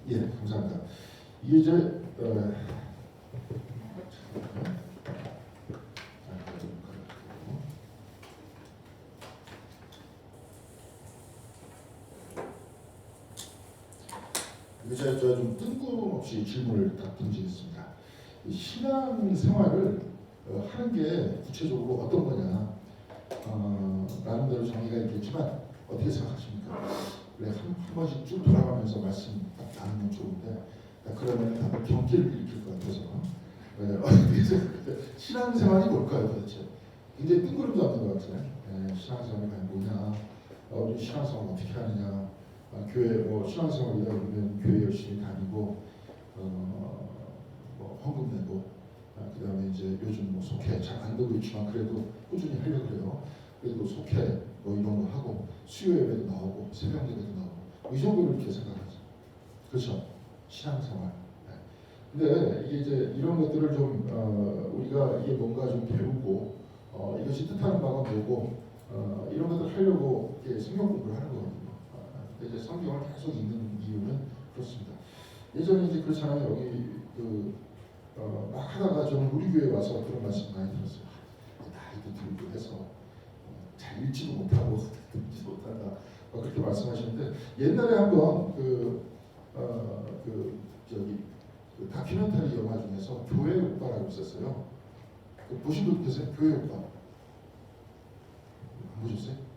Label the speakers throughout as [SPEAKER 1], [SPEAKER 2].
[SPEAKER 1] 예, 감사합니다. 이게 이제 제가 좀 뜬금없이 질문을 딱 던지겠습니다. 이 신앙 생활을 하는 게 구체적으로 어떤 거냐? 나름대로 정의가 있겠지만 어떻게 생각하십니까? 그래, 한 번씩 쭉 돌아가면서 말씀 딱 나누면 좋은데 그러면 다들 경계를 일으킬 것 같아서 어떻게 생각하세요? 신앙 생활이 뭘까요 도대체? 굉장히 뜬구름도 없는 것 같아요. 신앙 생활이 뭐냐? 우리 신앙 생활 어떻게 하느냐? 교회 신앙생활이다 그러면 교회 열심히 다니고 헌금 내고 그다음에 이제 요즘 속회 잘 안 되고 있지만 그래도 꾸준히 하려고 그래요. 그래도 속회 이런 거 하고 수요 예배도 나오고 새벽 예배도 나오고 이 정도로 이렇게 생각하죠. 그렇죠? 신앙생활. 근데 이게 이제 이런 것들을 좀 우리가 이게 뭔가 좀 배우고 이것이 뜻하는 바가 뭐고 이런 것들 하려고 이렇게 성경 공부를 하는 거거든요. 이제 성경을 계속 읽는 이유는 그렇습니다. 예전에 이제 그렇잖아요. 여기 막 하다가 저는 우리 교회 와서 그런 말씀 많이 들었어요. 나이도 들고 해서 잘 읽지도 못하고 듣지도 못한다. 그렇게 말씀하시는데 옛날에 한번 그 다큐멘터리 영화 중에서 교회 오빠라고 있었어요. 보신 분 계세요? 교회 오빠 안 보셨어요?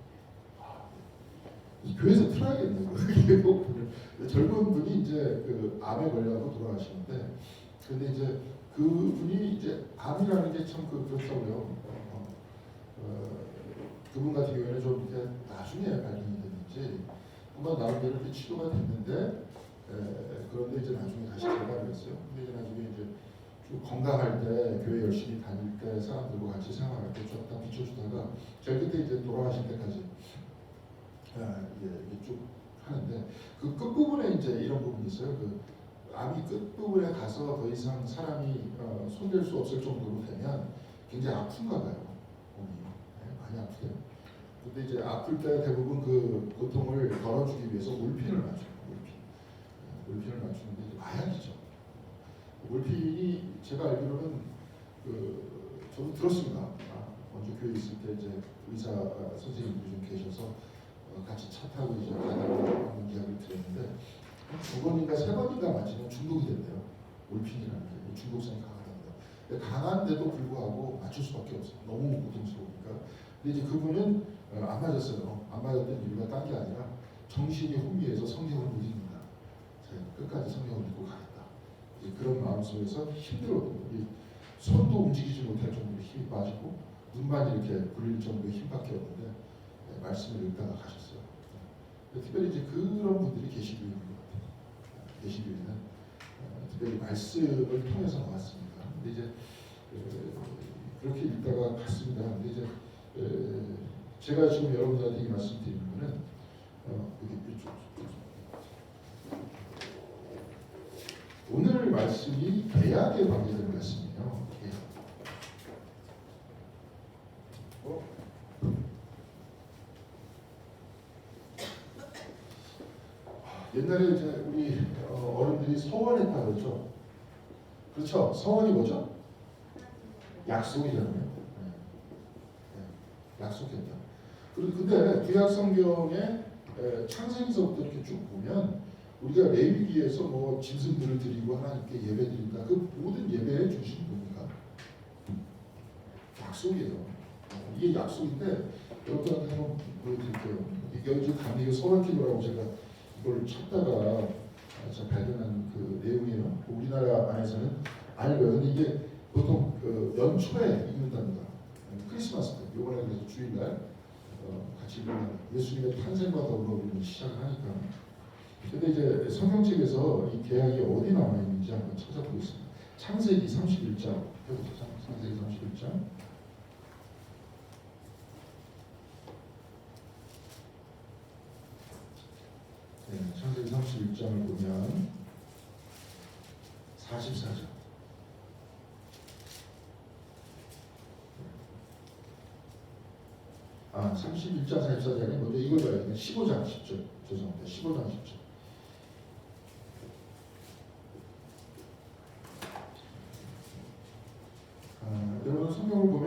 [SPEAKER 1] 교회에서 틀어야겠네요. 젊은 분이 이제 암에 걸려서 돌아가시는데, 근데 이제 그분이 이제 암이라는 게 참 그렇다고요. 그분 같은 경우에는 좀 이렇게 나중에 발견이 됐는지, 한번 나름대로 이렇게 치료가 됐는데, 그런데 이제 나중에 다시 재발을 했어요. 근데 이제 나중에 이제 좀 건강할 때 교회 열심히 다닐 때 사람들과 같이 생활할 때 좀 비춰주다가 제일 끝에 이제 돌아가실 때까지. 이게 쭉 하는데 그 끝부분에 이제 이런 부분이 있어요. 암이 끝부분에 가서 더 이상 사람이 손댈 수 없을 정도로 되면 굉장히 아픈가 봐요. 몸이 많이 아프대요. 근데 이제 아플 때 대부분 그 고통을 덜어주기 위해서 몰핀을 맞춰요. 몰핀을 맞추는데 이제 마약이죠. 몰핀이 제가 알기로는 저도 들었습니다. 먼저 교회 있을 때 이제 의사 선생님들이 좀 계셔서 같이 차 타고 이제 가다가 하는 이야기를 들었는데 2번인가 3번인가 맞으면 중독이 된대요. 몰핀이라는 게 중독성이 강하답니다. 강한데도 불구하고 맞출 수밖에 없어요. 너무 고통스러우니까. 근데 이제 그분은 안 맞았어요. 안 맞았던 이유가 딴 게 아니라 정신이 혼미해서 성경을 못 읽는다. 끝까지 성경을 읽고 가겠다. 그런 마음속에서 힘들어도 손도 움직이지 못할 정도로 힘이 빠지고 눈만 이렇게 굴릴 정도의 힘밖에 없는데 말씀을 읽다가 가셨어요. 특별히 이제 그런 분들이 계시교회인 것 같아요. 계시교회는 특별히 말씀을 통해서 나왔습니다. 근데 이제 그렇게 읽다가 갔습니다. 근데 이제 제가 지금 여러분들한테 이 말씀드리는 거는 오늘 말씀이 계약에 관계된 말씀이에요. 옛날에 이제 우리 어른들이 서원했다 그러죠. 그렇죠. 서원이 뭐죠? 약속이잖아요. 약속했다. 근데 구약 성경에 창세기서부터 이렇게 쭉 보면 우리가 레위기에서 뭐 짐승들을 드리고 하나님께 예배드린다. 그 모든 예배의 중심이 뭡니까? 약속이에요. 이게 약속인데 여러분한테 한번 보여드릴게요. 여기 감리교 서원기도라고 제가 이걸 찾다가 제가 발견한 그 내용이에요. 우리나라 안에서는 아니고요. 근데 이게 보통 연초에 읽는답니다. 크리스마스 때, 요번에 그래서 주일날 같이 읽는 예수님의 탄생과 더불어 우리는 시작을 하니까. 근데 이제 성경책에서 이 계약이 어디 나와 있는지 한번 찾아보겠습니다. 창세기 31장, 창세기 31장. 창세기 31장을 보면 44장. 31장 44장이 먼저 이걸 봐야 되겠네. 15장 10절. 죄송합니다. 15장 10절.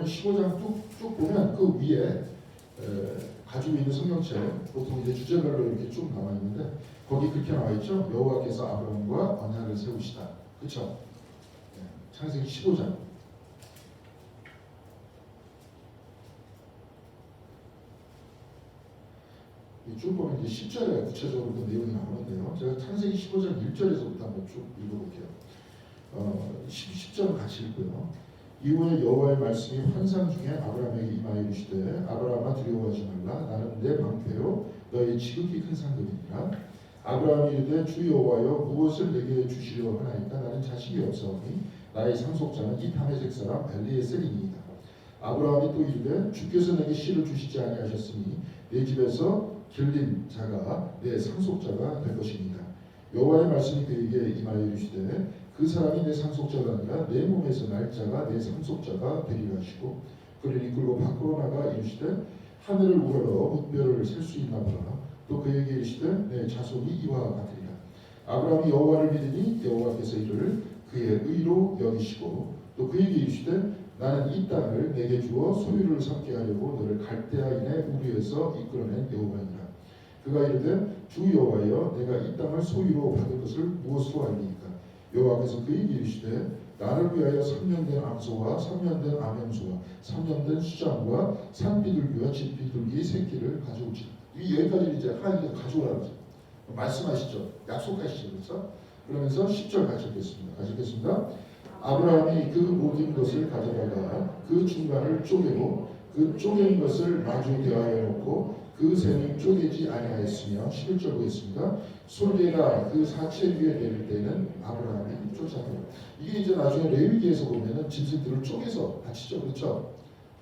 [SPEAKER 1] 보면 15장 쭉 보면 그 위에 가지고 있는 성경책 보통 이제 주제별로 이렇게 쭉 나와 있는데 거기 그렇게 나와 있죠. 여호와께서 아브라함과 언약을 세우시다. 그렇죠? 창세기 15장. 쭉 보면 이제 10절에 구체적으로 그 내용이 나오는데요. 제가 창세기 15장 1절에서부터 한번 쭉 읽어볼게요. 10절 같이 읽고요. 이후에 여호와의 말씀이 환상 중에 아브라함에게 임하여 이르시되 아브라함아 두려워하지 말라. 나는 내 방패요 너희 지극히 큰 상급이니라. 아브라함이 이르되 주 여호와여 무엇을 내게 주시려 하나이까. 나는 자식이 없사오니 나의 상속자는 이 다메섹 사람 엘리에셀이니이다. 아브라함이 또 이르되 주께서 내게 씨를 주시지 아니하셨으니 내 집에서 길린 자가 내 상속자가 될 것입니다. 여호와의 말씀이 그에게 임하여 이르시되 그 사람이 내 상속자가 아니라 내 몸에서 날 자가 내 상속자가 되리라 하시고 그를 이끌고 밖으로 나가 이르시되 하늘을 우러러 뭇별을 셀 수 있나 보라. 또 그에게 이르시되 내 자손이 이와 같으리라. 아브라함이 여호와를 믿으니 여호와께서 이를 그의 의로 여기시고 또 그에게 이르시되 나는 이 땅을 내게 주어 소유를 삼게 하려고 너를 갈대아인의 우리에서 이끌어낸 여호와니라. 그가 이르되 주 여호와여 내가 이 땅을 소유로 받을 것을 무엇으로 알리이까. 여호와께서 그에게 이르시되 나를 위하여 3년 된 암소와 3년 된 암염소와 3년 된 수장과 산비둘기와 진비둘기 새끼를 가져오지. 여기까지 이제 하나님께서 가져오라고 하죠. 말씀하시죠. 약속하시죠. 그렇죠? 그러면서 10절 같이 읽겠습니다. 아브라함이 그 모든 것을 가져다가 그 중간을 쪼개고 그 쪼갠 것을 마주 대하여 놓고 그 샘을 쪼개지 아니하였으며 11절 보겠습니다. 솔개가 그 사체 위에 내릴 때는 아브라함이 쫓아가요. 이게 이제 나중에 레위기에서 보면은 짐승들을 쪼개서 바치죠. 그렇죠?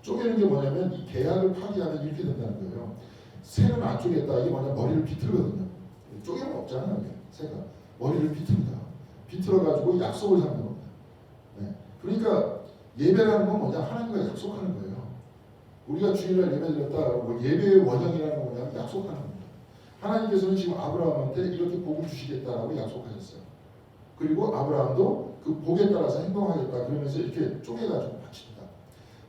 [SPEAKER 1] 쪼개는 게 뭐냐면 이 계약을 파기하면 이렇게 된다는 거예요. 새는 안 쪼갰다. 이게 뭐냐면 머리를 비틀거든요. 쪼개면 없잖아요. 새가 머리를 비틀다. 비틀어가지고 약속을 삼는 겁니다. 네. 그러니까 예배라는 건 뭐냐? 하나님과 약속하는 거예요. 우리가 주일날 예배드렸다. 뭐 예배의 원형이라는 건 뭐냐면 약속하는 겁니다. 하나님께서는 지금 아브라함한테 이렇게 복을 주시겠다라고 약속하셨어요. 그리고 아브라함도 그 복에 따라서 행동하겠다. 그러면서 이렇게 쪼개가지고 바칩니다.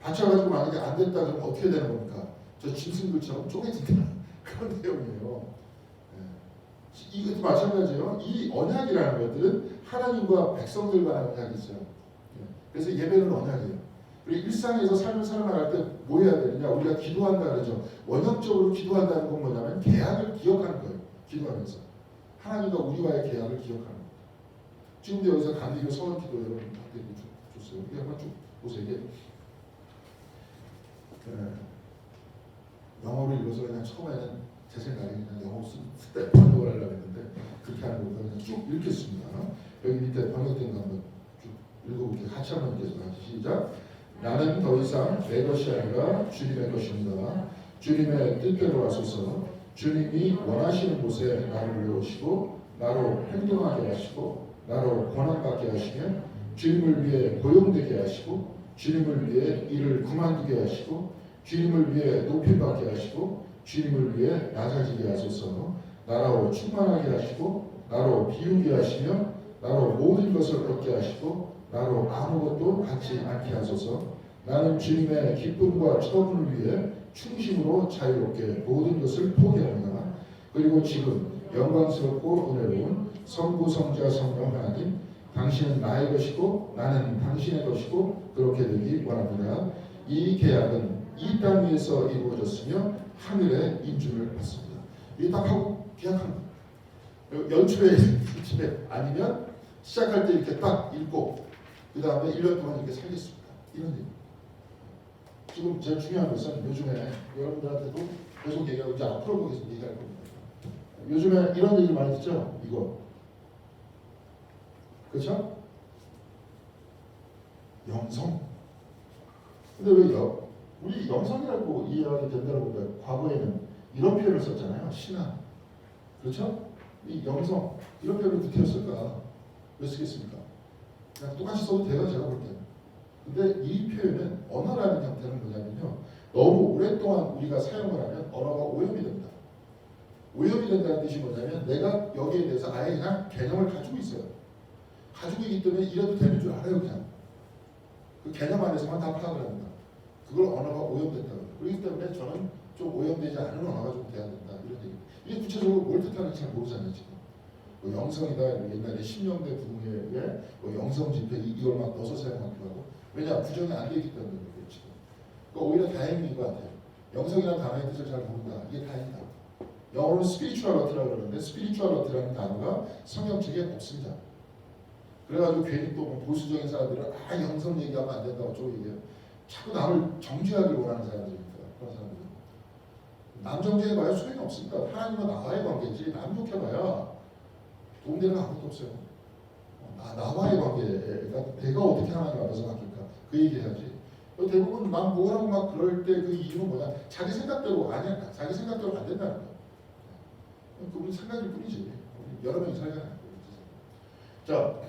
[SPEAKER 1] 바쳐가지고 만약에 안 됐다 그러면 어떻게 되는 겁니까? 저 짐승들처럼 쪼개진다. 그런 내용이에요. 네. 이것도 마찬가지예요. 이 언약이라는 것들은 하나님과 백성들 간의 언약이 있어요. 네. 그래서 예배는 언약이에요. 그리고 일상에서 삶을 살아나갈 때 뭐 해야 되느냐? 우리가 기도한다 그러죠. 원형적으로 기도한다는 건 뭐냐면 계약을 기억하는 거예요. 기도하면서 하나님과 우리와의 계약을 기억하는 거예요. 지금도 여기서 간이교 서원 기도 여러분 밖에 줬어요. 이게 한번 쭉 보세요. 이게 영어로 읽어서 그냥 처음에는 제 생각에 그냥 영어 쓸 때 번역을 하려고 했는데 그렇게 하는 것보다 그냥 쭉 읽겠습니다. 여기 밑에 번역된 거 한번 쭉 읽어볼게요. 같이 한번 읽겠습니다. 시작. 나는 더 이상 내 것이 아니라 주님의 것입니다. 주님의 뜻대로 하소서. 주님이 원하시는 곳에 나를 이루시고 나로 행동하게 하시고 나로 권한받게 하시며 주님을 위해 고용되게 하시고 주님을 위해 일을 그만두게 하시고 주님을 위해 높임받게 하시고 주님을 위해 낮아지게 하소서. 나로 충만하게 하시고 나로 비우게 하시며 나로 모든 것을 얻게 하시고 나로 아무것도 갖지 않게 하소서. 나는 주님의 기쁨과 처분을 위해 충심으로 자유롭게 모든 것을 포기합니다. 그리고 지금 영광스럽고 은혜로운 성부 성자 성령 하나님, 당신은 나의 것이고 나는 당신의 것이고 그렇게 되기 원합니다. 이 계약은 이 땅 위에서 이루어졌으며 하늘의 인준을 받습니다. 이 딱 하고 계약합니다. 연초에 아니면 시작할 때 이렇게 딱 읽고 그 다음에 1년 동안 이렇게 살겠습니다. 이런 얘기. 지금 제일 중요한 것은 요즘에 여러분들한테도 계속 얘기하고 이제 앞으로 계속 얘기할 겁니다. 요즘에 이런 얘기 많이 듣죠? 이거. 그렇죠? 영성. 근데 왜 우리 영성이라고 이해하게 된다고 볼까요? 과거에는 이런 표현을 썼잖아요. 신앙. 그렇죠? 이 영성. 이런 표현을 어떻게 썼을까? 왜 쓰겠습니까? 그냥 똑같이 써도 돼요. 제가 볼 때는. 근데 이 표현은 언어라는 형태는 뭐냐면요. 너무 오랫동안 우리가 사용을 하면 언어가 오염이 됩니다. 오염이 된다는 뜻이 뭐냐면 내가 여기에 대해서 아예 그냥 개념을 가지고 있어요. 가지고 있기 때문에 이래도 되는 줄 알아요. 그냥. 그 개념 안에서만 다 파악을 합니다. 그걸 언어가 오염됐다고. 그렇기 때문에 저는 좀 오염되지 않은 언어가 좀 돼야 된다. 이런 얘기. 이게 구체적으로 뭘 뜻하는지 잘 모르잖아요 지금. 뭐 영성이다 옛날에 신명대 부흥회에 뭐 영성 집회 이걸 막 넣어서 사용하기도 하고. 왜냐 부정이 안 되기 때문에 그렇게 지금. 그러니까 오히려 다행인 것 같아요. 영성이라는 단어의 뜻을 잘 모른다. 이게 다행이다. 영어로는 spirituality라고 그러는데 spirituality라는 단어가 성경책에 없습니다. 그래가지고 괜히 또 보수적인 사람들은 영성 얘기하면 안 된다고 어쩌고 얘기해요. 자꾸 남을 정죄하기 원하는 사람들입니다. 그런 사람들은. 남 정죄해봐야 소용이 없습니다. 하나님과 나와의 관계지 남 욕해봐야 도움되는 거 아무것도 없어요. 나와의 관계가 내가 어떻게 하나님 앞에서 바뀔까 그 얘기해야지. 대부분 남 뭐라고 막 그럴 때 그 이유는 뭐냐 자기 생각대로 아니야. 자기 생각대로 안 된다는 거야. 그분 생각일 뿐이지. 여러 명이 살잖아요. 자,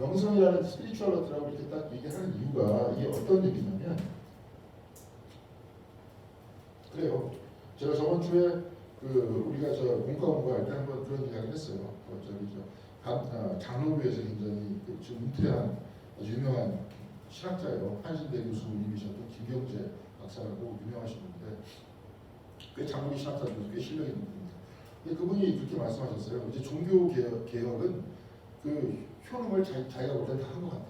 [SPEAKER 1] 영성이라는 스피리추얼리티라고 이렇게 딱 얘기하는 이유가 이게 어떤 얘기냐면 그래요. 제가 저번 주에 우리가 공과 공부할 때 한번 그런 이야기를 했어요. 장로교에서 굉장히 지금 은퇴한 아주 유명한 신학자예요. 한신대 교수님이셨던 김경재 박사라고 유명하신 분인데 꽤 장로교 신학자 중에서 꽤 실력 있는 분입니다. 근데 그분이 그렇게 말씀하셨어요. 이제 종교 개혁은 그 효능을 자기가 볼 때 다 한 것 같다.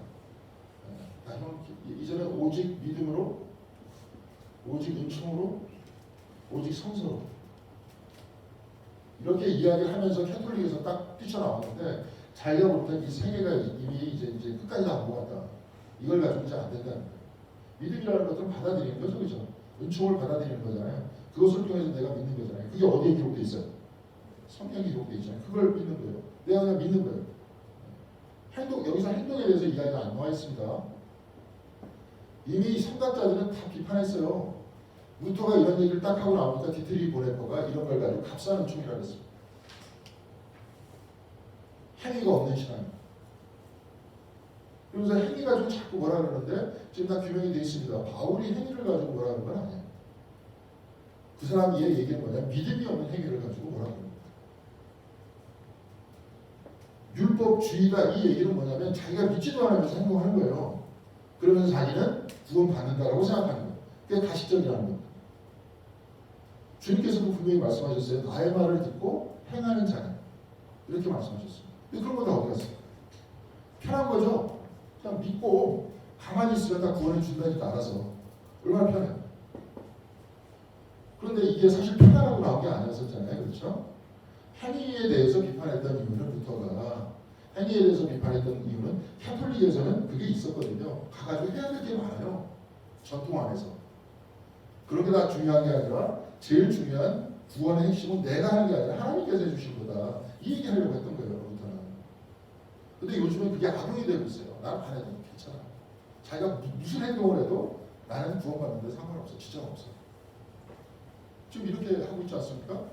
[SPEAKER 1] 이제는 오직 믿음으로, 오직 은총으로, 오직 성서로 이렇게 이야기를 하면서 캐톨릭에서 딱 뛰쳐나왔는데 자기가 볼 때 이 세계가 이미 이제 끝까지 다 안 보았다. 이걸 가지고 이제 안 된다는 거예요. 믿음이라는 것들은 받아들이는 거죠, 그죠? 은총을 받아들이는 거잖아요. 그것을 통해서 내가 믿는 거잖아요. 그게 어디에 기록돼 있어요? 성경에 기록돼 있잖아요. 그걸 믿는 거예요. 내가 그냥 믿는 거예요. 여기서 행동에 대해서 이야기가 안 나와 있습니다. 이미 선각자들은 다 비판했어요. 루터가 이런 얘기를 딱 하고 나오니까 디트리 보네퍼가 이런 걸 가지고 값싼 은총이라고 했어요. 행위가 없는 신앙. 그러면서 행위 가지고 자꾸 뭐라 그러는데 지금 다 규명이 되어 있습니다. 바울이 행위를 가지고 뭐라 그런 건 아니에요. 그 사람이 얘기는 뭐냐 믿음이 없는 행위를 가지고 뭐라 그러는 거예요. 율법주의다 이 얘기는 뭐냐면 자기가 믿지도 않으면서 행동하는 거예요. 그러면서 자기는 구원받는다라고 생각하는 거예요. 그게 가시적이라는 겁니다. 주님께서도 분명히 말씀하셨어요. 나의 말을 듣고 행하는 자는 이렇게 말씀하셨어요. 근데 그런 거 다 어디 갔어요? 편한 거죠. 그냥 믿고 가만히 있으면 다 구원해 준다니까 알아서. 얼마나 편해요. 그런데 이게 사실 편하라고 나온 게 아니었었잖아요. 그렇죠? 행위에 대해서 비판했던 이유는 루터가 행위에 대해서 비판했던 이유는 캐톨릭에서는 그게 있었거든요. 가가지고 해야 될 게 많아요. 전통 안에서. 그런 게 다 중요한 게 아니라 제일 중요한 구원의 핵심은 내가 하는 게 아니라 하나님께서 해주신 거다. 이 얘기 하려고 했던 거예요. 루터는. 근데 요즘은 그게 악용이 되고 있어요. 나는 안 해도 괜찮아. 자기가 무슨 행동을 해도 나는 구원받는데 상관없어. 지장 없어. 지금 이렇게 하고 있지 않습니까?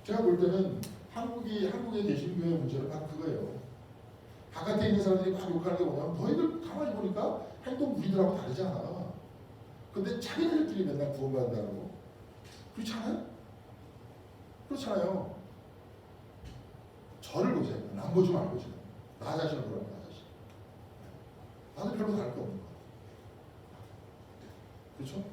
[SPEAKER 1] 제가 볼 때는 한국에 계신 교회 문제는 바로 그거예요. 바깥에 있는 사람들이 막 욕하는 게 뭐냐면 너희들 가만히 보니까 행동 우리들하고 다르지 않아. 근데 자기들끼리 맨날 구원받는다고. 그렇지 않아요? 그렇잖아요. 저를 보세요. 남 보지 말고 지금. 나 자신을 보라고 나 자신. 나는 별로 다를 게 없는 것 같아요. 그렇죠?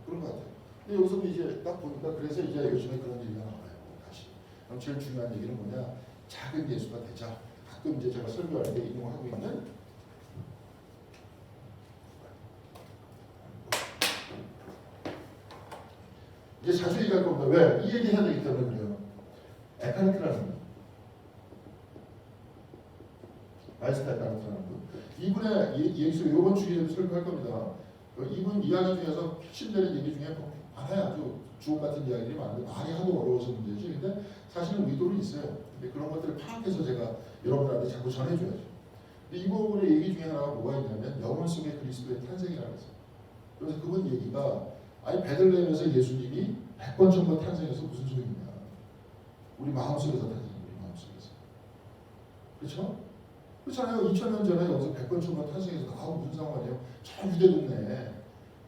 [SPEAKER 1] 그런 것 같아요. 근데 여기서 이제 딱 보니까 그래서 이제 요즘에 그런 얘기가 나와요. 다시. 그럼 제일 중요한 얘기는 뭐냐? 작은 예수가 되자. 가끔 이제 제가 설교할 때 인용하고 있는 이제 자주 얘기할 겁니다. 왜? 이 얘기 해야 되기 때문에 그래요. 에카르트라는 분. 마이스터 에카르트라는 분. 이분의 예수 이번 주에도 설교할 겁니다. 이분 이야기 중에서 핵심되는 얘기 중에 많아요. 아주 주옥 같은 이야기들이 많은데 말이 하도 어려워서 문제지. 근데 사실은 의도는 있어요. 근데 그런 것들을 파악해서 제가 여러분들한테 자꾸 전해줘야죠. 근데 이분의 얘기 중에 하나가 뭐가 있냐면 영혼 속의 그리스도의 탄생이라고 했어요. 그래서 그분 얘기가 아니 베들레헴에서 예수님이 100번 1000번 탄생해서 무슨 소용이냐. 우리 마음속에서 탄생. 우리 마음속에서. 그렇죠? 그렇잖아요. 2000년 전에 여기서 100번 1000번 탄생해서 무슨 상관이에요. 저 유대 동네.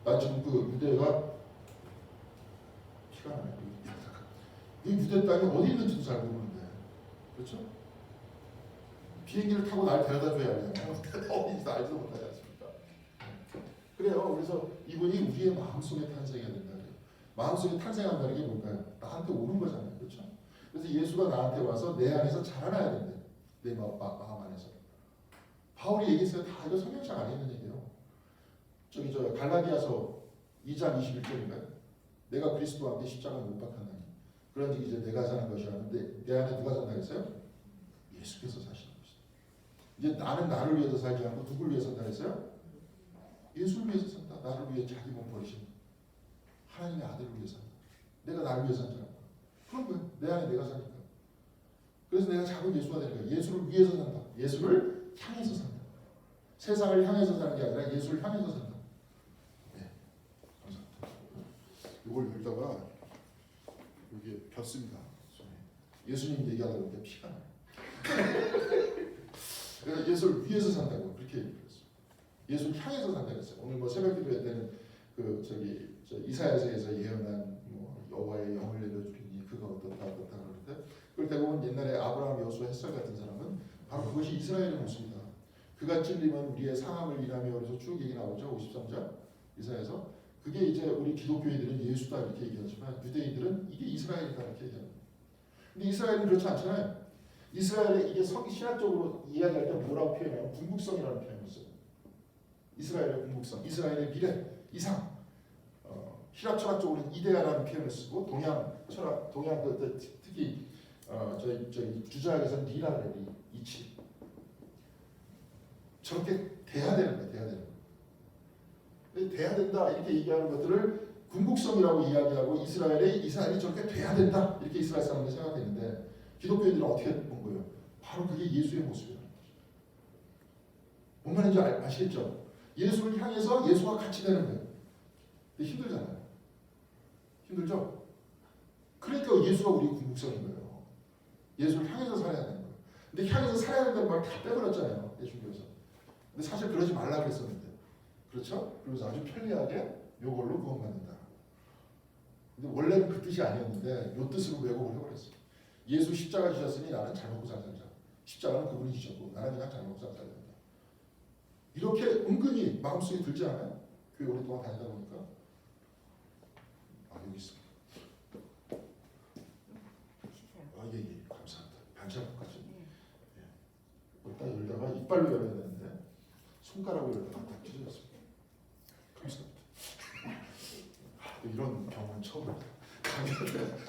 [SPEAKER 1] 나 지금 그 유대가 피가 나요. 이 유대 땅이 어디 있는지도 잘 모르는데. 그렇죠? 비행기를 타고 날 데려다 줘야 하잖아요. 어디서 알지도 못하지 않습니까? 그래요. 그래서 이분이 우리의 마음속에 탄생해야 된다. 마음속에 탄생한다는 게 뭘까요? 나한테 오는 거잖아요. 그렇죠? 그래서 예수가 나한테 와서 내 안에서 자라나야 된대. 내 마음 안에서. 바울이 얘기했어요. 다 이거 성경책 안에 있는 얘기예요. 저 갈라디아서 2장 21절인가요? 내가 그리스도와 함께 십자가에 못 박혔나니 그런즉 이제 내가 사는 것이 아닌데 내 안에 누가 산다 했어요? 예수께서 사시는 것이다. 이제 나는 나를 위해서 살지 않고 누굴 위해서 산다 했어요? 예수를 위해서 산다. 나를 위해 자기 몸 버리신 하나님의 아들을 위해서 산다. 내가 나를 위해서 산다. 그런 거예요. 내 안에 내가 사니까. 그래서 내가 작은 예수가 되는 거예요. 예수를 위해서 산다. 예수를 향해서 산다. 세상을 향해서 사는 게 아니라 예수를 향해서 산다. 네. 감사합니다. 이걸 열다가 여기에 폈습니다. 손에. 예수님 얘기하다 보니까 피가 나요. 그래서 예수를 위해서 산다고 그렇게 얘기했어요. 예수를 향해서 산다고 했어요. 오늘 뭐 새벽 기도회 때는 저 이사야서에서 예언한 뭐 여호와의 영을 내려주리니 그가 어떻다 그러는데 그걸 대부분 옛날에 아브라함, 여호수아, 햇살 같은 사람은 바로 그것이 이스라엘의 모습이다. 그가 찔리면 우리의 상함을 일하며 그래서 쭉 얘기 나오죠. 53장 이사야서. 그게 이제 우리 기독교인들은 예수다 이렇게 얘기하지만 유대인들은 이게 이스라엘이다 이렇게 얘기합니다. 근데 이스라엘은 그렇지 않잖아요. 이스라엘의 이게 신학적으로 이야기할 때 뭐라고 표현해요? 궁극성이라는 표현을 써요. 이스라엘의 궁극성, 이스라엘의 미래, 이상. 신학 철학적으로는 이데아라는 표현을 쓰고 동양 철학, 특히 저희 주자학에서는 리라를 해요. 이치. 저렇게 돼야 되는 거예요. 돼야 되는 거예요. 돼야 된다 이렇게 얘기하는 것들을 궁극성이라고 이야기하고 이스라엘이 저렇게 돼야 된다 이렇게 이스라엘 사람들이 생각했는데 기독교인들은 어떻게 본 거예요? 바로 그게 예수의 모습이라는 거죠. 뭔 말인지 아시겠죠? 예수를 향해서 예수와 같이 되는 거예요. 근데 힘들잖아요. 힘들죠? 그러니까 예수가 우리 궁극성인 거예요. 예수를 향해서 살아야 되는 거예요. 근데 향해서 살아야 된다는 말 다 빼버렸잖아요. 예수님께서. 근데 사실 그러지 말라 그랬었는데. 그렇죠? 그러면서 아주 편리하게 요걸로 구원받는다. 근데 원래는 그 뜻이 아니었는데 요 뜻으로 왜곡을 해버렸어요. 예수 십자가 지셨으니 나는 잘 먹고 잘 살자. 십자가는 그분이 지셨고 나는 그냥 잘 먹고 잘 살야 된다. 이렇게 은근히 마음속에 들지 않아요? 교회 오랫동안 다니다 보니까. 여기 있습니다. 예, 감사합니다. 반찬까지. 딱 열다가 이빨로 열어야 되는데 손가락으로 열다가 딱 찢어졌습니다. 감사합니다. 이런 경우는 처음입니다.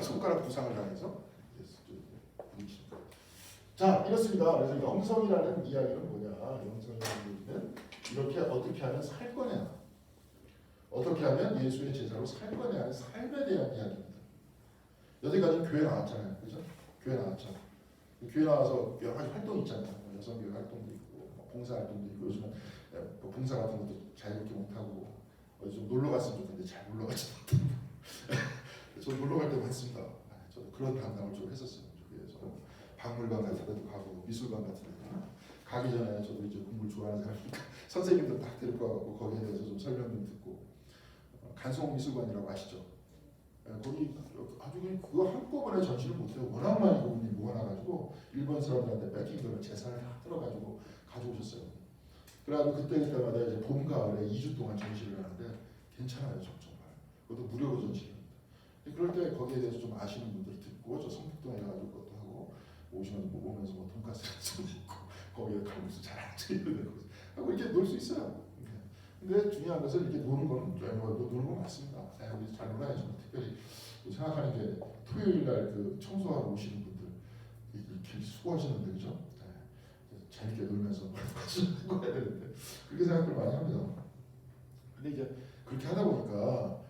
[SPEAKER 1] 손가락 부상을 당해서 자 이렇습니다. 그래서 이 영성이라는 이야기는 뭐냐? 영성이라는 얘기는 이렇게 어떻게 하면 살 거냐? 어떻게 하면 예수의 제자로 살 거냐 하는 삶에 대한 이야기입니다. 여태까지 교회 나왔잖아요. 그죠? 교회 나왔죠. 교회 나와서 여러 가지 활동이 있잖아요. 여성교회 활동도 있고 봉사 활동도 있고 요즘은 봉사 같은 것도 자유롭게 못하고 좀 놀러 갔으면 좋겠는데 잘 놀러 가지 못하고 저 놀러 갈 때 많습니다. 저도 그런 담당을 좀 했었어요. 그래서 박물관 같은 데도 가고 미술관 같은 데도 가기 전에 저도 이제 공부를 좋아하는 사람이니까 선생님들 딱 데리고 와서 거기에 대해서 좀 설명 좀 듣고 간송미술관이라고 아시죠? 거기 아주 그거 한꺼번에 전시를 못해요. 워낙 많이 그분이 모아놔가지고 일본 사람들한테 뺏긴 거를 재산을 다 뜯어가지고 가져오셨어요. 그래가지고 그때마다 이제 봄, 가을에 2주 동안 전시를 하는데 괜찮아요. 정말. 그것도 무료로 전시합니다. 그럴 때 거기에 대해서 좀 아시는 분들 듣고 저 성북동에 가가지고 그것도 하고 오시면 오면서 뭐 돈가스 좀 먹고 거기에 칼국수 잘 앉아있는 하고 이렇게 놀 수 있어요. 근데 중요한 것은 이렇게 노는 거는 노는 건 맞습니다. 우리 잘 놀아야죠. 특별히 생각하는 게 토요일 날 그 청소하러 오시는 분들 이렇게 수고하시는데 그죠? 재밌게 놀면서 하고 해야 되는데 그렇게 생각을 많이 합니다. 근데 이제 그렇게 하다 보니까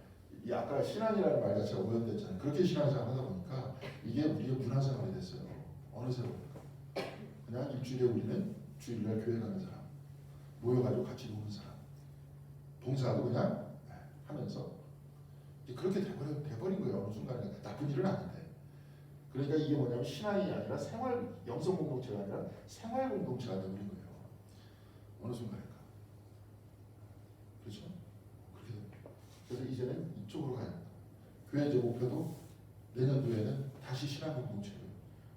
[SPEAKER 1] 이 아까 신앙이라는 말 자체가 오염됐잖아요. 그렇게 신앙생활 하다 보니까 이게 우리의 문화생활이 됐어요. 어느새 보니까 그냥 일주일에 우리는 주일날 교회 가는 사람, 모여가지고 같이 노는 사람, 봉사도 그냥 하면서 그렇게 돼버린 거예요. 어느 순간에 나쁜 일은 아닌데. 그러니까 이게 뭐냐면 신앙이 아니라 생활, 영성 공동체가 아니라 생활 공동체가 되버린 거예요. 어느 순간인가. 그렇죠? 그렇게 됩니다. 그래서 이제는 이쪽으로 가야 합니다. 교회 제 목표도 내년도에는 다시 신앙 공동체로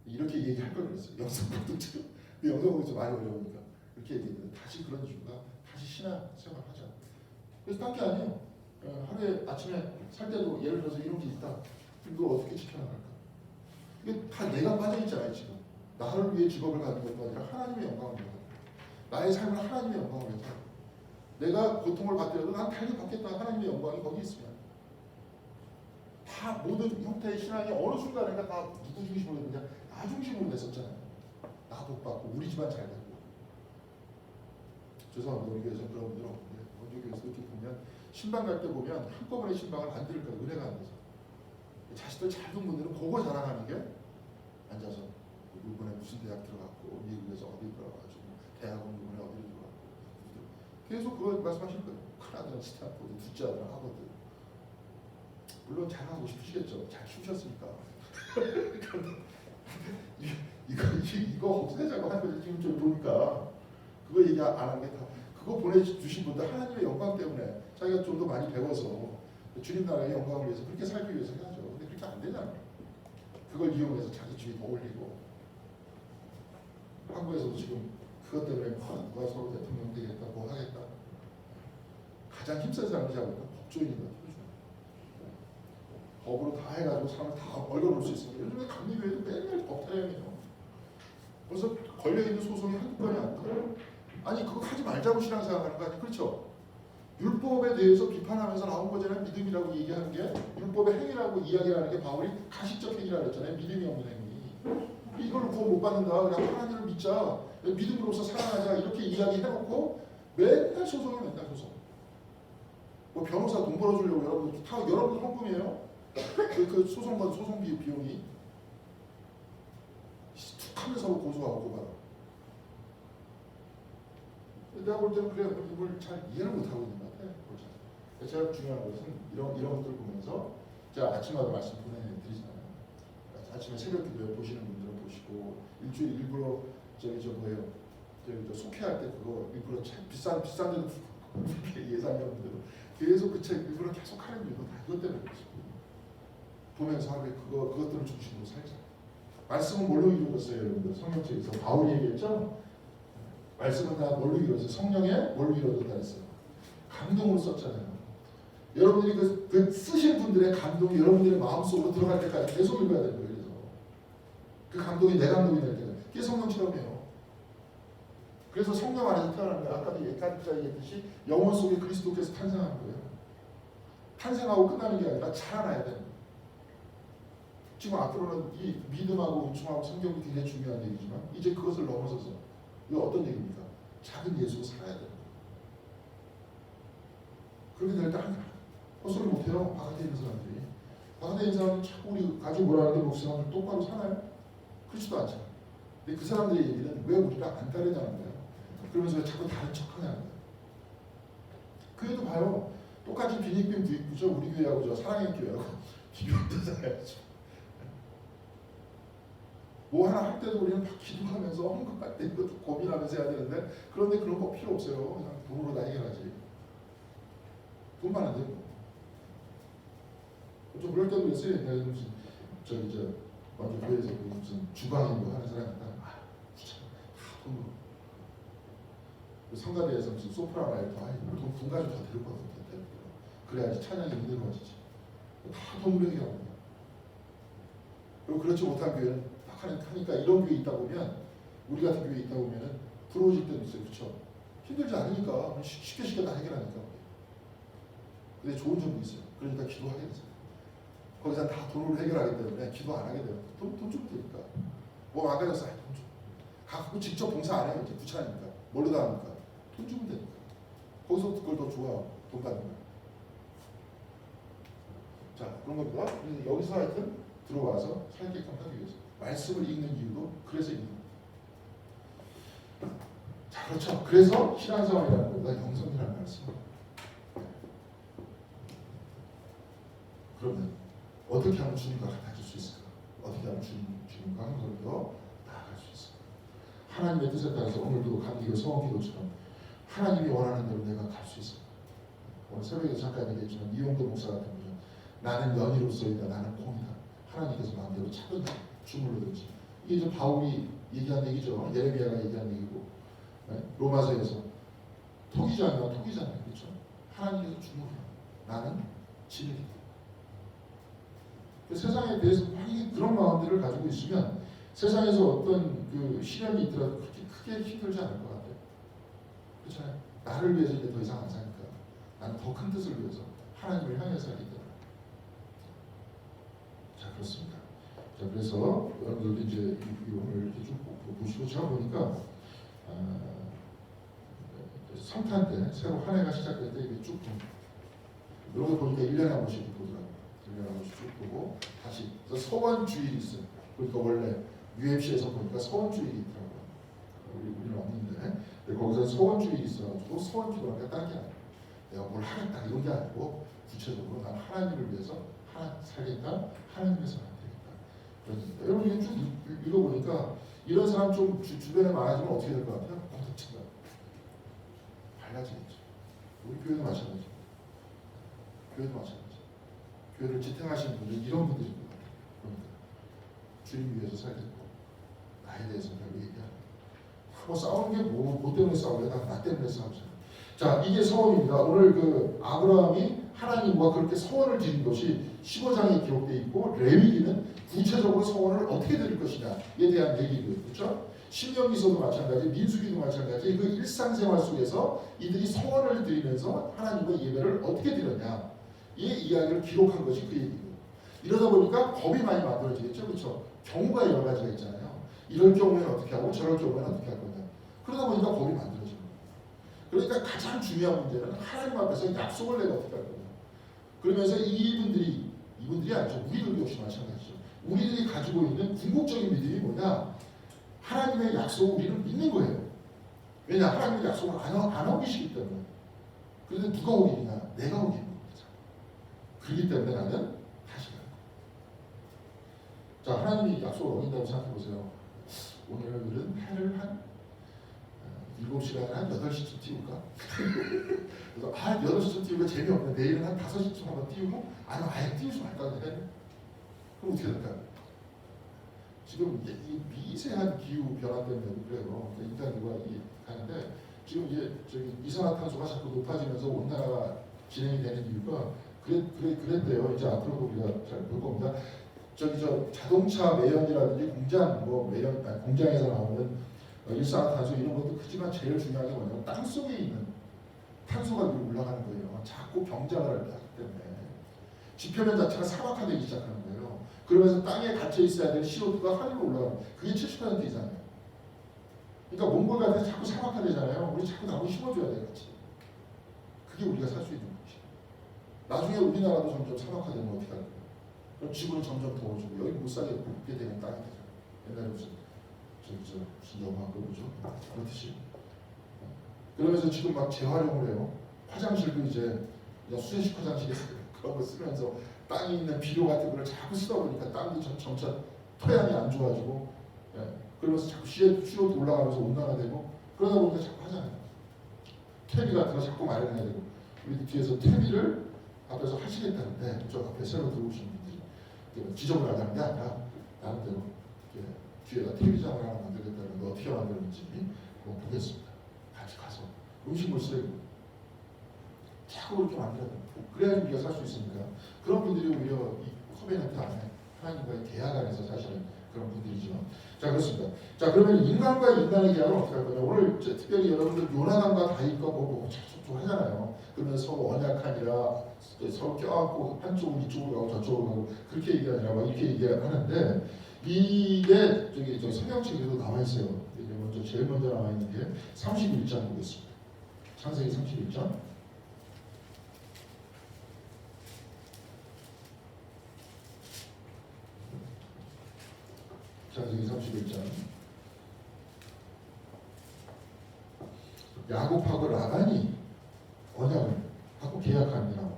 [SPEAKER 1] 이렇게 얘기할 걸 그랬어요. 영성 공동체로. 영성 공동체 많이 어려우니까 그렇게 얘기했는데 다시 그런 이유가 다시 신앙 생활하자. 그래서 딴 게 아니에요. 하루에 아침에 살 때도 예를 들어서 이런 게 있다. 이걸 어떻게 지켜나갈까? 이게 다 내가 빠져있잖아요 지금. 나를 위해 직업을 가진 것도 아니라 하나님의 영광을 위해서. 나의 삶을 하나님의 영광을 위해서. 내가 고통을 받더라도 난 달리 받겠다. 하나님의 영광이 거기 있으면. 다 모든 형태의 신앙이 어느 순간인가 다 누구 중심으로 됐냐? 나 중심으로 됐었잖아요. 나 복받고 우리 집안 잘 되고. 죄송합니다. 우리 교회에서 그런 분들 없는데 우리 교회에서 이렇게 보면 신방 갈 때 보면 한꺼번에 신방을 안 들을까 은혜가 안 돼서 자식들 잘 둔 분들은 그거 자랑하는 게 앉아서 이번에 무슨 대학 들어갔고 미국에서 어디 들어가가지고 대학원 이번에 어디 들어갔고 계속 그거 말씀하실 거예요. 큰 아들은 스탠포드, 둘째 아들은 하버드. 물론 자랑하고 싶으시겠죠. 잘 키우셨으니까. 이거 없애자고 하는 거지. 지금 좀 보니까 그거 얘기 안 한 게 다 그거 보내주신 분들 하나님의 영광 때문에 자기가 좀 더 많이 배워서 주님 나라의 영광을 위해서 그렇게 살기 위해서 해야죠. 근데 그렇게 안 되잖아요. 그걸 이용해서 자기 주위 더 올리고 한국에서도 지금 그것 때문에 누가 서로 대통령 되겠다고 하겠다. 가장 힘센 사람이 잡으니까 법조인이거든요. 법으로 다 해가지고 사람을 다 얼려놓을 수 있습니다. 요즘에 감리교회도 맨날 법 타령이에요. 그래서 걸려있는 소송이 한두 건이 안 돼요. 아니 그거 하지 말자고 신앙생활하는 거 아니에요. 그렇죠? 율법에 대해서 비판하면서 나온 거잖아요. 믿음이라고 얘기하는 게 율법의 행위라고 이야기하는 게 바울이 가식적 행위라고 했잖아요. 믿음이 없는 행위. 이걸로 구원 못 받는다. 그냥 하나님을 믿자. 믿음으로서 살아가자. 이렇게 이야기해놓고 맨날 소송이 맨날 소송. 뭐 변호사 돈 벌어주려고 여러분 다 여러분 헌금이에요. 그 소송받은 소송 비용이 툭 하면서 고소하고 고발하고. 내가 볼 때는 그래 이걸 잘 이해를 못하고 있는 것 같아요. 제가 중요한 것은 이런 것들 보면서 제가 아침마다 말씀 보내드리잖아요. 아침에 새벽 기도에 보시는 분들은 보시고 일주일 일부러 저 뭐예요 저 속회할 때 그거 일부러 참 비싼 데도 예산이었는데도 계속 그 책 일부러 계속 하는 이유도 다 그것 때문에 그렇죠. 보면서 하루에 그것들을 중심으로 살자. 말씀은 뭘로 이루어졌어요, 여러분들? 성경책에서 바울이 얘기했죠. 말씀은 다 뭘로 이루어졌어요? 성령에 뭘로 이루어졌다 했어요. 감동으로 썼잖아요. 여러분들이 그 쓰신 분들의 감동이 여러분들의 마음속으로 들어갈 때까지 계속 읽어야 되는 거예요. 그래서 그 감동이 내 감동이 될 때까지. 그게 성령 체험이에요. 그래서 성령 안에서 태어나는 거예요. 아까도 얘기했듯이 영혼 속에 그리스도께서 탄생하는 거예요. 탄생하고 끝나는 게 아니라 자라나야 되는 거예요. 지금 앞으로는 이 믿음하고 은총하고 성경이 굉장히 중요한 얘기지만 이제 그것을 넘어서서 이거 어떤 얘기입니까? 작은 예수로 살아야 되는 거예요. 그렇게 될 때 헛소리 못해요. 바깥에 있는 사람들이. 바깥에 있는 사람들이 자꾸 우리 가족 뭐라 하는데 목사님들 똑바로 사나요? 그렇지도 않잖아요. 근데 그 사람들의 얘기는 왜 우리가 안 따르냐는 거예요. 그러면서 왜 자꾸 다른 척하냐는 거예요. 교회도 봐요. 똑같이 빈익빈 부익부죠. 우리 교회하고 저 사랑의 교회하고 비교되잖아요. 뭐 하나 할 때도 우리는 막 기도하면서 헌금할 때 이것도 고민하면서 해야 되는데 그런데 그런 거 필요 없어요. 그냥 돈으로 다 해결하지. 돈만 안 되고. 좀 그럴 때도 있어요. 내가 무슨 먼저 교회에서 무슨 주방인 거 하는 사람이다. 귀찮아. 다 돈으로. 성가대에서 무슨 소프라 말도 돈 분가좀 더 들었거든. 그래야지 찬양이 이루어지지. 다 돈으로 해결합니다. 그리고 그렇지 못한 교회는 하니까 이런 교회 있다 보면 우리 같은 교회 있다 보면은 부러워질 때도 있어요. 그렇죠? 힘들지 않으니까 쉽게 다 해결하니까. 근데 좋은 점도 있어요. 그러니까 기도하게 되잖아요. 거기서 다 돈으로 해결하기 때문에 기도 안 하게 돼요. 돈 좀 되니까. 뭐 아까졌어. 돈 좀. 갖고 직접 봉사 안 해요. 이제 귀찮으니까. 뭘로 다 합니까? 돈 주면 되니까. 거기서 그걸 더 좋아. 돈 받는 거야. 자, 그런 겁니다. 그래서 여기서 하여튼 들어와서 살게끔 하기 위해서. 말씀을 읽는 이유도 그래서 읽는 거예요. 자, 그렇죠. 그래서 신앙생활이라는 것보다 영성이라는 말씀. 그러면 어떻게 하면 주님과 같아질 수 있을까? 어떻게 하면 주님과 한 걸음 더 나아갈 수 있을까? 하나님의 뜻에 따라서 오늘도 감기도 서원기도처럼 하나님이 원하는 대로 내가 갈 수 있을까? 오늘 새벽에 잠깐 얘기했지만 이용도 목사 같은 분은 나는 연이로서이다. 나는 공이다. 하나님께서 마음대로 차든지 주물르든지. 이게 이제 바울이 얘기한 얘기죠. 예레미야가 얘기한 얘기고. 네? 로마서에서 톡이지 않나 톡이잖아요. 그렇죠? 하나님께서 주목해요. 나는 진리다. 그 세상에 대해서 많이 그런 마음들을 가지고 있으면 세상에서 어떤 그 시련이 있더라도 그렇게 크게 힘들지 않을 것 같아요. 그렇잖아요. 나를 위해서 이제 더 이상 안 사니까 나는 더 큰 뜻을 위해서 하나님을 향해 살기 때문에. 자, 그렇습니다. 자, 그래서 여러분들도 이제 오늘 이렇게 쭉 보시고 제가 보니까 3탄 때 새로 한 해가 시작될 때 이게 쭉 여기 보니까 1년에 한 번씩 보더라고요. 1년에 한 번씩 쭉 보고 다시 서원주일이 있어요. 그러니까 원래 UMC에서 보니까 서원주일이 있더라고요. 우리는 없는데 거기서 서원주일이 있어가지고 서원주일하니까 다른 게 아니에요. 내가 뭘 하겠다 이런 게 아니고 구체적으로 난 하나님을 위해서 살겠다. 하나님에서 안 되겠다. 그러니까 여러분 이게 쭉 읽어보니까 이런 사람 좀 주변에 많아지면 어떻게 될 것 같아요? 공동체가 밝아지겠죠. 우리 교회도 마찬가지. 교회도 마찬가지. 교회를 지탱하시는 분들 이런 분들인 것 같아요. 그러니까 주님 위해서 살겠고 나에 대해서 별로 얘기 안 해요. 뭐 싸우는 게 뭐 때문에 싸울래? 나 때문에 싸우잖아. 자, 이게 서원입니다. 오늘 그 아브라함이 하나님과 그렇게 서원을 드린 것이 15장에 기록되어 있고 레위기는 구체적으로 서원을 어떻게 드릴 것이냐에 대한 얘기고요. 그렇죠? 신명기서도 마찬가지, 민수기도 마찬가지. 그 일상생활 속에서 이들이 서원을 드리면서 하나님과 예배를 어떻게 드렸냐 이 이야기를 기록한 것이 그 얘기고요. 이러다 보니까 법이 많이 만들어지겠죠. 그렇죠? 경우가 여러 가지가 있잖아요. 이럴 경우에는 어떻게 하고 저럴 경우에는 어떻게 할 거냐. 그러다 보니까 법이 만들어지는 거예요. 그러니까 가장 중요한 문제는 하나님 앞에서 약속을 내가 어떻게 할 거냐. 그러면서 이분들이 아니죠. 우리들도 역시 마찬가지죠. 우리들이 가지고 있는 궁극적인 믿음이 뭐냐. 하나님의 약속을 우리는 믿는 거예요. 왜냐? 하나님의 약속을 안 어기시기 때문에. 그런데 누가 어기냐? 내가 어기는 겁니다. 그렇기 때문에 나는 다시 가는 거예요. 자, 하나님이 약속을 어긴다고 생각해 보세요. 오늘은 해를 한 7시간 한 8시쯤 띄울까? 그래서 8시쯤 띄우면 재미없네. 내일은 한 5시쯤 한번 띄우고 아니면 아예 띄우지 말까 해. 그럼 어떻게 될까요? 지금 이 미세한 기후 변화 때문에 그래요. 인간과 가는데 지금 이제 저기 이산화탄소가 자꾸 높아지면서 온난화가 진행이 되는 이유가 그랬대요. 이제 앞으로도 우리가 잘 볼 겁니다. 저 자동차 매연이라든지 공장에서 나오는 일산화탄소 이런 것도 크지만 제일 중요한 게 뭐냐면 땅 속에 있는 탄소가 위로 올라가는 거예요. 자꾸 경작을 하기 때문에 지표면 자체가 사막화되기 시작하는 거예요. 그러면서 땅에 갇혀 있어야 될 CO2가 하늘로 올라가는 그게 70% 이상이에요. 그러니까 몽골 같은 데 자꾸 사막화되잖아요. 우리 자꾸 나무 심어줘야 돼요. 같이. 그게 우리가 살 수 있는 것이에요. 나중에 우리나라도 점점 사막화되면 어떻게 할 거예요? 그럼 지구는 점점 더워지고 여기 못 살게 되는 땅이 되잖아요. 옛날에 무슨 영화 그거죠. 그렇듯이. 그러면서 지금 막 재활용을 해요. 화장실도 이제 수제식 화장실에 그런 거 쓰면서 땅에 있는 비료 같은 걸 자꾸 쓰다 보니까 땅도 점차 토양이 안 좋아지고, 그러면서 자꾸 CO2 올라가면서 온난화되고 그러다 보니까 자꾸 하잖아요. 퇴비 같은 거 자꾸 마련해야 되고 우리 뒤에서 퇴비를 앞에서 하시겠다는데 저 앞에 새로 들어오신 분들이 지적을 하자는 게 아니라 나름대로 뒤에다 퇴비장을 하나 만들겠다는데 어떻게 만드는지 한번 보겠습니다. 같이 가서 음식물 쓰레기 자꾸 그렇게 만들어야 돼요. 그래야 우리가 살 수 있으니까. 그런 분들이 오히려 이 코벤넌트 안에 하나님과의 계약 안에서 사시는 그런 분들이죠. 자, 그렇습니다. 자, 그러면 인간과 인간의 계약은 어떻게 할 거냐. 오늘 특별히 여러분들 요나단과 다윗과 보고 좀 하잖아요. 그러면 서로 언약하니라 서로 껴안고 한쪽은 이쪽으로 가고 저쪽으로 가고 그렇게 얘기하니라 막 이렇게 얘기하는데 이게 저기 성경책에도 나와 있어요. 제일 먼저 나와 있는 게 31장 보겠습니다. 창세기 31장. 창세기 31장. 야곱하고 라반이 언약을 하고 계약합니다.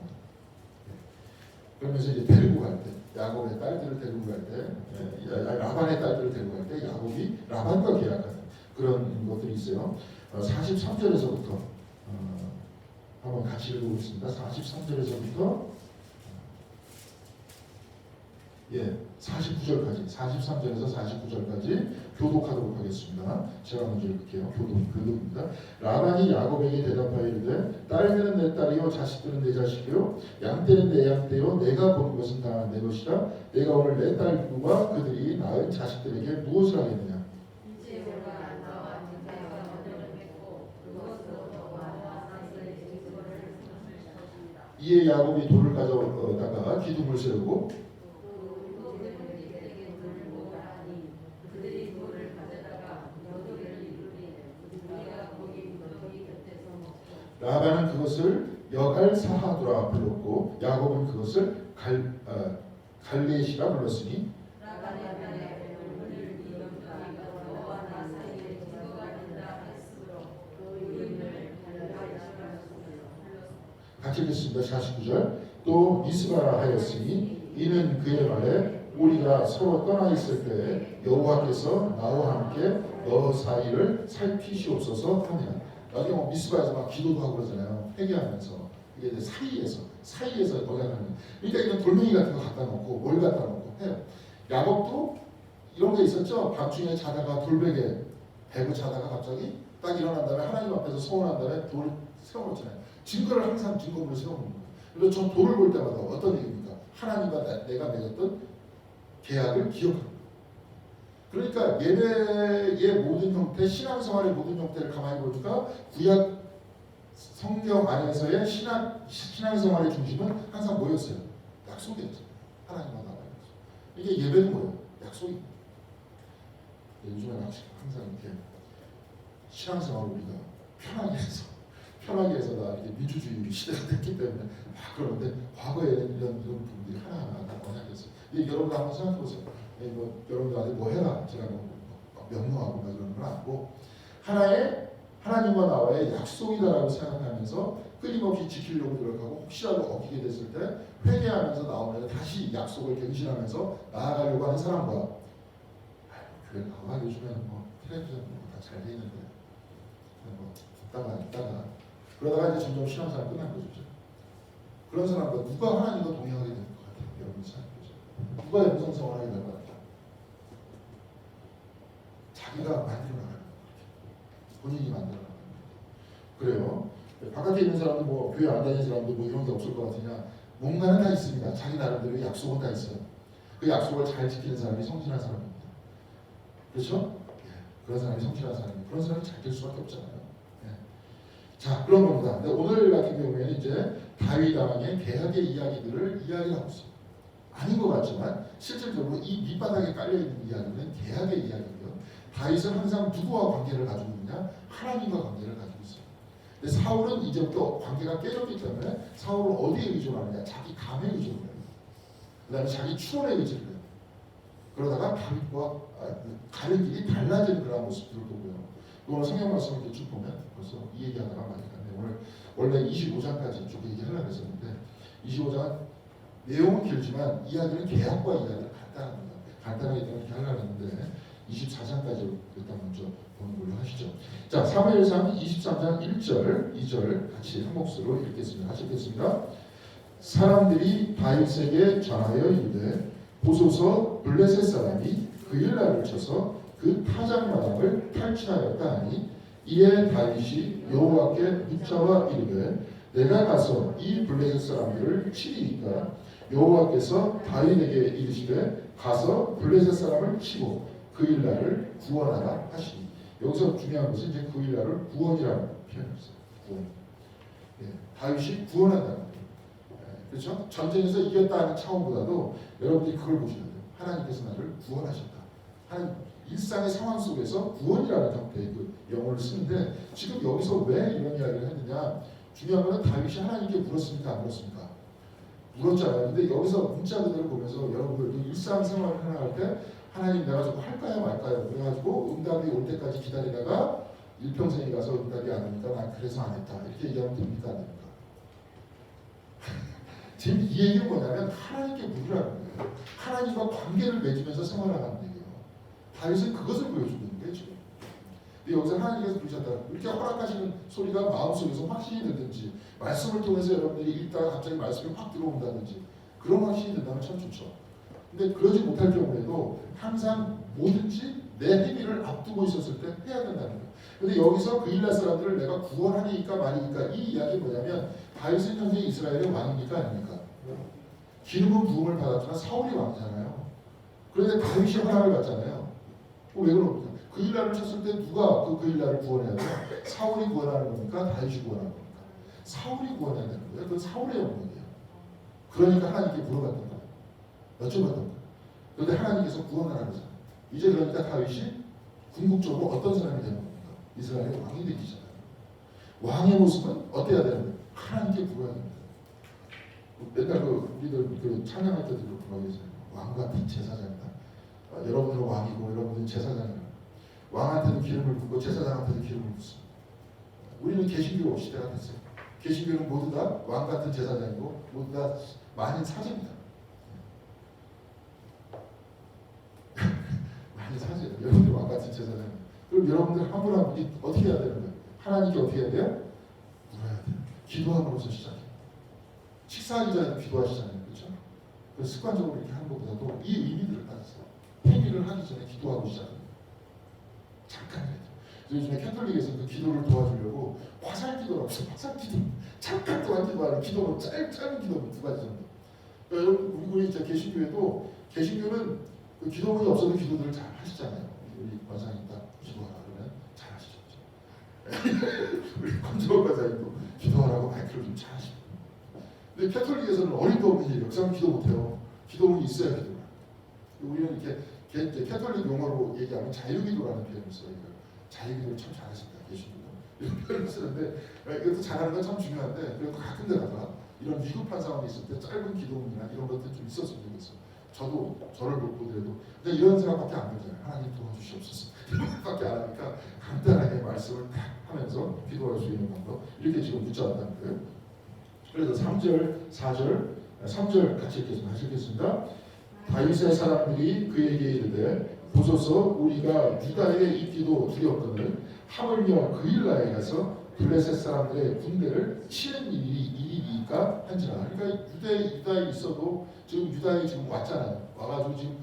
[SPEAKER 1] 그러면서 이제 데리고 갈 때, 야곱의 딸들을 데리고 갈 때, 라반의 딸들을 데리고 갈 때 야곱이 라반과 계약하는 그런 것들이 있어요. 43절에서부터 한번 같이 읽어보겠습니다. 43절에서부터 예, 49절까지, 43절에서 49절까지 교독하도록 하겠습니다. 제가 먼저 읽을게요. 교독입니다. 라반이 야곱에게 대답하여 이르되 딸들은 내 딸이요 자식들은 내 자식이요 양떼는 내 양떼요 내가 보는 것은 다 내 것이라. 내가 오늘 내 딸들과 그들이 낳은 자식들에게 무엇을 하겠느냐. 이에 야곱이 돌을 가져다가 기둥을 세우고 라반은 그것을 여갈사하두라 불렀고 야곱은 그것을 갈레시라 불렀으니 같이 읽겠습니다. 49절. 또 미스바라 하였으니 이는 그의 말에 우리가 서로 떠나 있을 때에 여호와께서 나와 함께 너 사이를 살피시옵소서 하니라. 나중에 뭐 미스바에서 막 기도도 하고 그러잖아요. 회개하면서 이게 이제 사이에서 언약하는. 그러니까 이런 돌멩이 같은 거 갖다 놓고 뭘 갖다 놓고 해요. 야곱도 이런 게 있었죠. 밤중에 자다가 돌베개 베고 자다가 갑자기 딱 일어난 다음에 하나님 앞에서 서원한 다음에 돌을 세워놓잖아요. 증거를 항상 증거물로 세워놓는 거예요. 그래서 전 돌을 볼 때마다 어떤 얘기입니까? 하나님과 내가 맺었던 계약을 기억하는 거예요. 그러니까 예배의 모든 형태, 신앙생활의 모든 형태를 가만히 보니까 구약 성경 안에서의 신앙생활의 중심은 항상 뭐였어요? 약속이었어요. 하나님과 나와요. 이게 예배는 뭐예요? 약속입니다. 요즘에 항상 이렇게 신앙생활을 우리가 편하게 해서 나 이렇게 민주주의 시대가 됐기 때문에 막 그러는데 과거에는 이런 부분들이 하나하나 다 언약이었어요. 여러분들 한번 생각해 보세요. 뭐 여러분들한테 뭐 해라 제가 명령하고 그런 건 아니고 하나님과 나와의 약속이다라고 생각하면서 끊임없이 지키려고 노력하고 혹시라도 어기게 됐을 때 회개하면서 나오면 다시 약속을 갱신하면서 나아가려고 하는 사람과 교회 나와 요즘에는 뭐 텔레비전 다 잘 돼 있는데 뭐 있다가 그러다가 이제 점점 신앙생활 끝난 거죠. 그런 사람과 누가 하나님과 동행하게 될 것 같아요? 여러분 생각해보세요. 누가 영성생활 하게 될 것 같아요? 자기가 만들어 나가는 거예요. 본인이 만들어 나가는 거예요. 그래요. 바깥에 있는 사람도 뭐 교회 안 다니는 사람도 뭐 이런 게 없을 것 같으냐? 뭔가는 다 있습니다. 자기 나름대로 약속은 다 있어요. 그 약속을 잘 지키는 사람이 성실한 사람입니다. 그렇죠? 그런 사람이 성실한 사람이에요. 그런 사람이 잘 될 수밖에 없잖아요. 자, 그런 겁니다. 근데 오늘 같은 경우에는 이제 다윗 왕의 계약의 이야기들을 이야기하고 있어요. 아닌 것 같지만 실질적으로 이 밑바닥에 깔려있는 이야기는 계약의 이야기고요. 다윗은 항상 누구와 관계를 가지고 있느냐? 하나님과 관계를 가지고 있어요. 근데 사울은 이제부터 관계가 깨졌기 때문에 사울은 어디에 의존하느냐? 자기 감에 의존을 해요. 그 다음에 자기 추론에 의존을 해요. 그러다가 다윗과 가는 길이 달라지는 그런 모습들을 보고요. 오늘 성경 말씀을 이렇게 쭉 보면 벌써 이 얘기하다가 많이 갔네요. 오늘 원래 25장까지 쭉 얘기하려고 했었는데 25장은 내용은 길지만 이야기는 계약과 이야기를 간단하게 이렇게 하려고 했는데 24장까지 일단 먼저 보는 걸로 하시죠. 자, 사무엘상 23장 1절, 2절 같이 한 몫으로 읽겠습니다. 같이 읽겠습니다. 사람들이 다윗에게 전하여 이르되 보소서 블레셋 사람이 그일날을 쳐서 그 타작마당을 탈취하였다 하니 이에 다윗이 여호와께 묻자와 이르되 내가 가서 이 블레셋 사람들을 치리니까 여호와께서 다윗에게 이르시되 가서 블레셋 사람을 치고 그일날을 구원하라 하시니 여기서 중요한 것은 이제 그일날을 구원이라는 표현을 써요. 구원. 다윗이 구원한다는 거예요. 그렇죠? 전쟁에서 이겼다는 차원보다도 여러분들이 그걸 보셔야 돼요. 하나님께서 나를 구원하셨다. 하나님 일상의 상황 속에서 구원이라는 형태의 그 영어를 쓰는데 지금 여기서 왜 이런 이야기를 했느냐? 중요한 것은 다윗이 하나님께 물었습니까? 안 물었습니까? 물었잖아요. 근데 여기서 문자 그대로 보면서 여러분들 일상생활을 해나갈 때 하나님 내가 저거 할까요 말까요? 그래가지고 응답이 올 때까지 기다리다가 일평생에 가서 응답이 안 오니까 난 그래서 안 했다. 이렇게 얘기하면 됩니까? 안 됩니까? 지금 이 얘기는 뭐냐면 하나님께 물으라는 거예요. 하나님과 관계를 맺으면서 생활하라는 얘기예요. 다윗은 그것을 보여주고 있는 거예요 지금. 근데 여기서 하나님께서 부르셨다. 이렇게 허락하시는 소리가 마음속에서 확신이 들든지 말씀을 통해서 여러분들이 읽다가 갑자기 말씀이 확 들어온다든지 그런 확신이 든다면 참 좋죠. 근데 그러지 못할 경우에도 항상 뭐든지 내 행위를 앞두고 있었을 때 해야 된다는 거예요. 근데 여기서 그 일날 사람들을 내가 구원하니까 말이니까 이 이야기 뭐냐면 다윗은 현재 이스라엘의 왕입니까 아닙니까? 기름은 부음을 받았지만 사울이 왕이잖아요. 그런데 다윗이 허락을 받잖아요. 왜 그럽니까? 그 일날을 쳤을 때 누가 그 일날을 구원해야 돼요? 사울이 구원하는 겁니까? 다윗이 구원하는 겁니까? 사울이 구원해야 되는 거예요. 그건 사울의 영역이에요. 그러니까 하나님께 물어봤던 거예요. 여쭤봤던 거예요. 그런데 하나님께서 구원을 하잖아요. 이제 그러니까 다윗이 궁극적으로 어떤 사람이 되는 겁니까? 이스라엘의 왕이 되기잖아요. 왕의 모습은 어때야 되는 거예요? 하나님께 물어야 됩니다. 맨날 우리들 찬양할 때도 그렇고 왕 같은 제사장이다. 여러분들은 왕이고 여러분들은 제사장이다. 왕한테도 기름을 붓고 제사장한테도 기름을 붓습니다. 우리는 개신교 시대가 됐어요. 개신교는 모두 다 왕 같은 제사장이고 모두 다 만인 사제입니다. 만인 사제예요. 여러분들 왕 같은 제사장. 그럼 여러분들 한 분 한 분이 어떻게 해야 되는 거예요? 하나님께 어떻게 해야 돼요? 물어야 돼요. 기도함으로써 시작해요. 식사하기 전에 기도하시잖아요. 그렇죠? 그래서 습관적으로 이렇게 하는 것보다도 이 의미들을 따졌어요. 행위를 하기 전에 기도하고 시작합니다. 잠깐이라도. 요즘에 캐톨릭에서 그 기도를 도와주려고 화살 기도라고 해서 화살 기도, 잠깐 동안 기도하는 기도는 짧은 기도는 두 가지 정도. 그러니까 여러분 우리 이제 개신교에도 개신교는 그 기도문이 없어도 기도들을 잘 하시잖아요. 우리 권사님 딱 기도하라 그러면 잘 하시죠. 우리 권정호 권사님도 기도하라고 마이크를 좀 잘 하시고. 근데 캐톨릭에서는 어림도 없는 일, 역사는 기도 못해요. 기도문이 있어야 기도를. 우리는 이렇게 캐톨릭 용어로 얘기하면 자유기도라는 표현을 써요. 자유기도를 참 잘하신다, 계십니다. 이런 표현을 쓰는데 이것도 잘하는 건 참 중요한데 그래도 가끔 가다가 이런 위급한 상황이 있을 때 짧은 기도문이나 이런 것들 좀 있었으면 좋겠어요. 저도 저를 못 보더라도 근데 이런 생각밖에 안 들잖아요. 하나님 도와주시옵소서. 이런 것밖에 안 하니까 간단하게 말씀을 딱 하면서 기도할 수 있는 방법 이렇게 지금 묻자왔다는 거예요. 그래서 3절, 4절, 3절 같이 읽겠습니다. 다윗의 사람들이 그에게 이르되 보소서 우리가 유다에 있기도 두렵거늘 하물며 그일라에 가서 블레셋 사람들의 군대를 치는 일이니까 한지라. 그러니까 유다에 있어도 지금 유다에 지금 왔잖아요. 와가지고 지금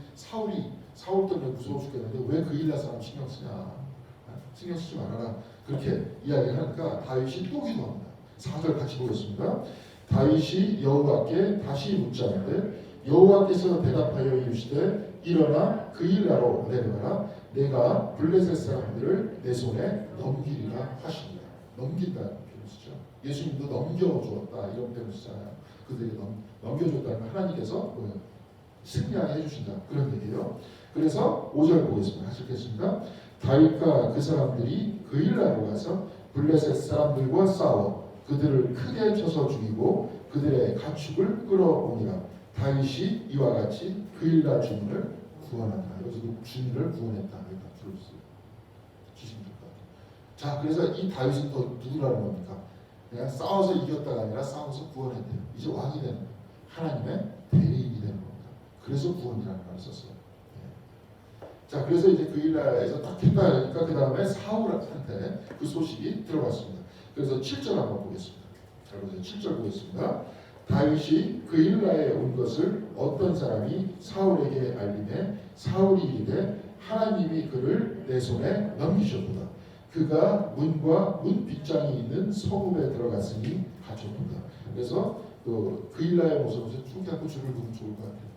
[SPEAKER 1] 사울 때문에 무서워 죽겠는데 왜 그일라 사람 신경 쓰냐? 신경 쓰지 말아라. 그렇게 이야기하니까 다윗이 또 기도합니다. 4절 같이 보겠습니다. 다윗이 여호와께 다시 묻자는데 여호와께서 대답하여 이르시되 일어나 그일라로 내려가라. 내가 블레셋 사람들을 내 손에 넘기리라 하십니다. 넘긴다는 표현을 쓰죠. 예수님도 넘겨주었다 이런 표현을 쓰잖아요. 그들이 넘겨줬다는 하나님께서 승리하게 해주신다 그런 얘기예요. 그래서 5절 보겠습니다. 하시겠습니다. 다윗과 그 사람들이 그일라로 가서 블레셋 사람들과 싸워 그들을 크게 쳐서 죽이고 그들의 가축을 끌어오니라. 다윗이 이와 같이 그일라 주민을 구원한다. 여기서도 주민을 구원했다. 이렇게 들어주세요. 주시면 될 것 같아요. 자, 그래서 이 다윗은 또 누구라는 겁니까? 그냥 싸워서 이겼다가 아니라 싸워서 구원했대요. 이제 왕이 되는 거예요. 하나님의 대리인이 되는 겁니다. 그래서 구원이라는 말을 썼어요. 네. 자, 그래서 이제 그일라에서 딱 했다 하니까 그 다음에 사울한테 그 소식이 들어갔습니다. 그래서 7절 한번 보겠습니다. 잘 보세요. 7절 보겠습니다. 다윗이 그일라에 온 것을 어떤 사람이 사울에게 알리매 사울이 이르되 하나님이 그를 내 손에 넘기셨도다. 그가 문과 문 빗장이 있는 성읍에 들어갔으니 가졌도다. 그래서 그일라의 모습을 쭉 갖고 줄을 두면 좋을 것 같아요.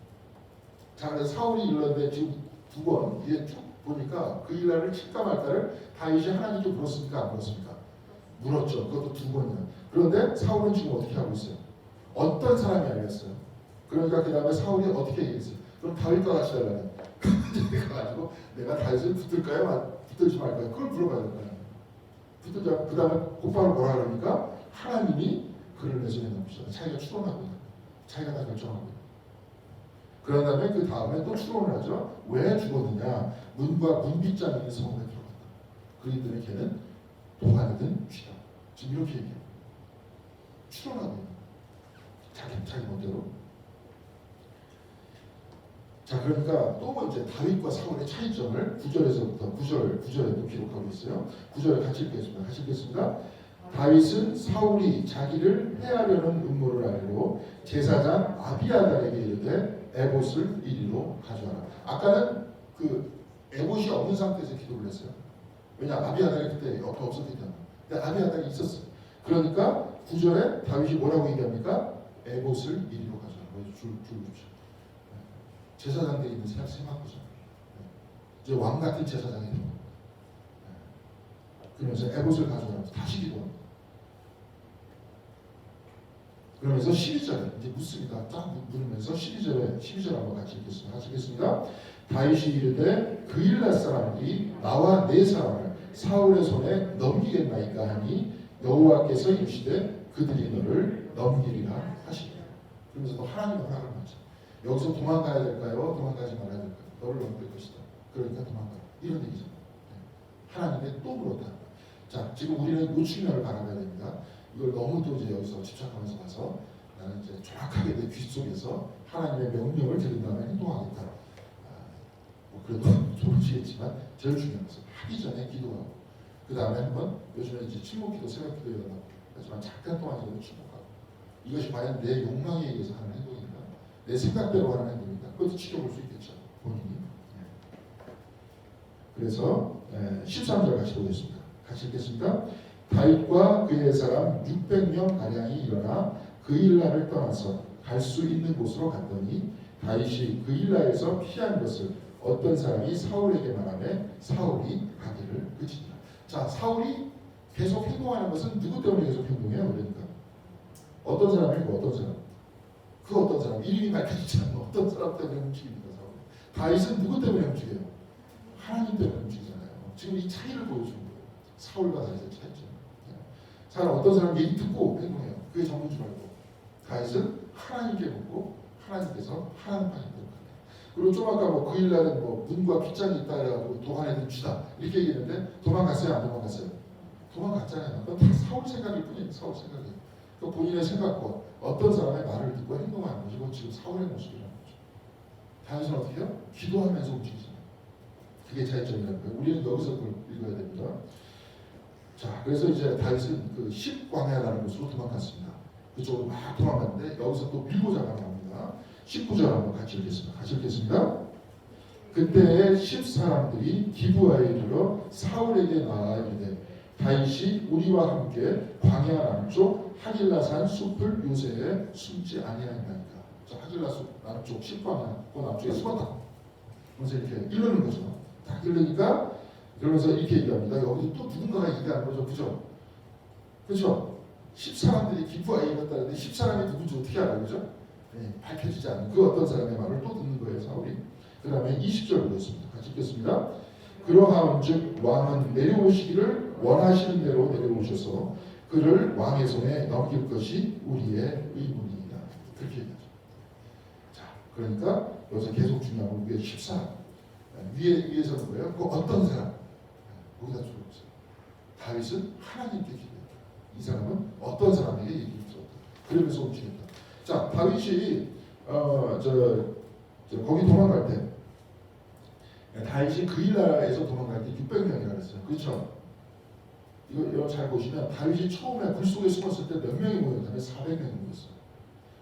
[SPEAKER 1] 자, 그래서 사울이 일렀는데 지금 두 번 뒤에 쭉 보니까 그일라를 칠까 말까를 다윗이 하나님께 물었습니까? 안 물었습니까? 물었죠. 그것도 두 번이나. 그런데 사울은 지금 어떻게 하고 있어요? 어떤 사람이 알렸어요? 그러니까 그 다음에 사울이 어떻게 얘기했어요? 그럼 다윗과 같이 하려면 가지고 내가 다윗을 붙들까요? 붙들지 말까요? 그걸 물어봐야 될 거예요. 붙들자. 그 다음에 곧바로 뭐라 그러니까 하나님이 그를 내 손에 넘기셨다. 자기가 추론하고 있는 자기가 다 결정하고 있는 그런 다음에 그 다음에 또 추론을 하죠. 왜 죽었느냐? 문과 문빗장이 있는 성읍에 들어갔다. 그인들의 걔는 도관이든 쥐다. 지금 이렇게 얘기해요. 추론하고 있는 자기 멋대로. 자, 그러니까 또 이제 다윗과 사울의 차이점을 9절에서부터 9절에도 기록하고 있어요. 9절에 같이 읽겠습니다. 다윗은 사울이 자기를 해하려는 음모를 알고 제사장 아비아달에게 이르되 에봇을 이리로 가져와라. 아까는 그 에봇이 없는 상태에서 기도를 했어요. 왜냐 아비아달이 그때 옆에 없었기 때문에. 근데 아비아달이 있었어요. 그러니까 9절에 다윗이 뭐라고 얘기합니까? 에봇을 이리로 가져와라. 줄 줍시오. 제사장들이 있는 생각보죠. 이제 왕 같은 제사장이 되고 그러면서 에봇을 가져와라. 다시 기도합니다. 그러면서 12절에 이제 묻습니다. 딱 물으면서 12절 한번 같이 읽겠습니다. 같이 읽겠습니다. 다윗이 이르되 그일라 사람들이 나와 네 사람을 사울의 손에 넘기겠나이까 하니 여호와께서 이르시되 그들이 너를 넘기리라 하시니라. 그러면서 또 하나님의 허락을 받죠. 여기서 도망가야 될까요? 도망가지 말아야 될까요? 너를 넘길 것이다. 그러니까 도망가. 이런 얘기죠. 하나님께 또 물었다. 자, 지금 우리는 이 측면을 바라봐야 됩니다. 이걸 너무 또 이제 여기서 집착하면서 봐서 나는 이제 정확하게 내 귀 속에서 하나님의 명령을 들은 다음에 행동하겠다. 뭐 그래도 좋으시겠지만 제일 중요한 것은 하기 전에 기도하고 그 다음에 한번 요즘에 이제 침묵기도 새벽기도 일어나고 하지만 잠깐 동안이라도 침묵하고 이것이 과연 내 욕망에 의해서 하는 행동인가 내 생각대로 하는 행동인가 그것도 지켜볼 수 있겠죠 본인이. 그래서 13절 같이 보겠습니다. 같이 읽겠습니다. 다윗과 그의 사람 600명 가량이 일어나 그일라를 떠나서 갈 수 있는 곳으로 갔더니 다윗이 그일라에서 피한 것을 어떤 사람이 사울에게 말하며 사울이 가기를 그치니라. 자, 사울이 계속 행동하는 것은 누구 때문에 계속 행동해요? 그러니까 어떤 사람이고 어떤 사람? 그 어떤 사람 이름이 밝혀지지 않는 어떤 사람 때문에 움직입니다. 사울. 다윗은 누구 때문에 움직여요? 하나님 때문에 움직이잖아요. 지금 이 차이를 보여주는 거예요. 사울과 다윗의 차이죠. 사람 어떤 사람 얘기 듣고 행동해요. 그게 전부인 줄 알고. 다윗은 하나님께 묻고 하나님께서 하나님 방향대로 갑니다. 그리고 좀 아까 뭐 그일날은 뭐 문과 빗장이 있다 해가지고 도관에 줍시다 이렇게 얘기했는데 도망갔어요? 안 도망갔어요? 도망갔잖아요. 그건 다 사울 생각일 뿐이에요. 사울 생각이에요. 그 본인의 생각과 어떤 사람의 말을 듣고 행동하는 것이 이건 지금 사울의 모습이라는 거죠. 다윗은 어떻게 해요? 기도하면서 움직이잖아요. 그게 차이점이라는 거예요. 우리는 여기서 그걸 읽어야 됩니다. 자, 그래서 이제 다윗은 그 10광야라는 곳으로 도망갔습니다. 그쪽으로 막 도망갔는데 여기서 또 밀고 잡아나옵니다. 19절 한번 같이 읽겠습니다. 같이 읽겠습니다. 그때 10사람들이 기브아에 이르러 사울에게 나아 이르되 다윗이 우리와 함께 광야 남쪽 하길라산 숲을 요새에 숨지 아니하니까. 자, 하길라 숲 남쪽 10광야 그 남쪽에 숨었다. 그래서 이렇게 이르는 거죠. 딱 이르니까 그러면서 이렇게 얘기합니다. 여기 또 누군가가 얘기하는 거죠. 그죠? 그죠? 10사람들이 기부하에 이뤘다는데 10사람이 누군지 어떻게 알아요? 그죠? 네, 밝혀지지 않는 그 어떤 사람의 말을 또 듣는 거예요. 사울이. 그 다음에 20절 보겠습니다. 같이 읽겠습니다. 그러하온즉 왕은 내려오시기를 원하시는 대로 내려오셔서 그를 왕의 손에 넘길 것이 우리의 의문이다. 그렇게 얘기하죠. 자, 그러니까 여기서 계속 중요한 건 위에 14 위에서는 뭐예요? 그 어떤 사람 거기다 줄었어요. 다윗은 하나님께 기도했다. 이 사람은 어떤 사람에게 얘기를 들었다. 그러면서 움직였다. 자, 다윗이 거기 도망갈 때 다윗이 그일라에서 도망갈 때 600명이라 그랬어요. 그렇죠? 이거 잘 보시면 다윗이 처음에 굴 속에 숨었을 때 몇 명이 모였다면 400명이 모였어요.